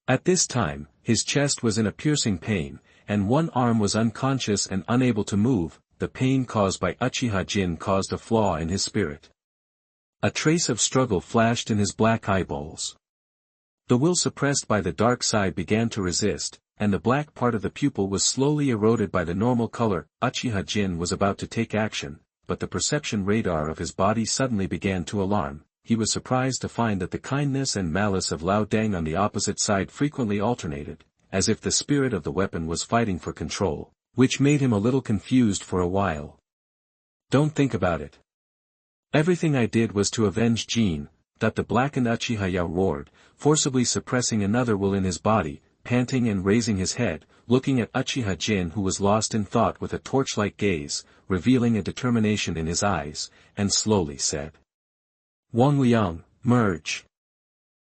Speaker 1: At this time, his chest was in a piercing pain, and one arm was unconscious and unable to move. The pain caused by Uchiha Jin caused a flaw in his spirit. A trace of struggle flashed in his black eyeballs. The will suppressed by the dark side began to resist, and the black part of the pupil was slowly eroded by the normal color. Uchiha Jin was about to take action, but the perception radar of his body suddenly began to alarm. He was surprised to find that the kindness and malice of Lao Deng on the opposite side frequently alternated, as if the spirit of the weapon was fighting for control, which made him a little confused for a while. Don't think about it. Everything I did was to avenge Jean. The blackened Uchiha Yao roared, forcibly suppressing another will in his body, panting and raising his head, looking at Uchiha Jin who was lost in thought with a torch-like gaze, revealing a determination in his eyes, and slowly said. Wang Liang, merge.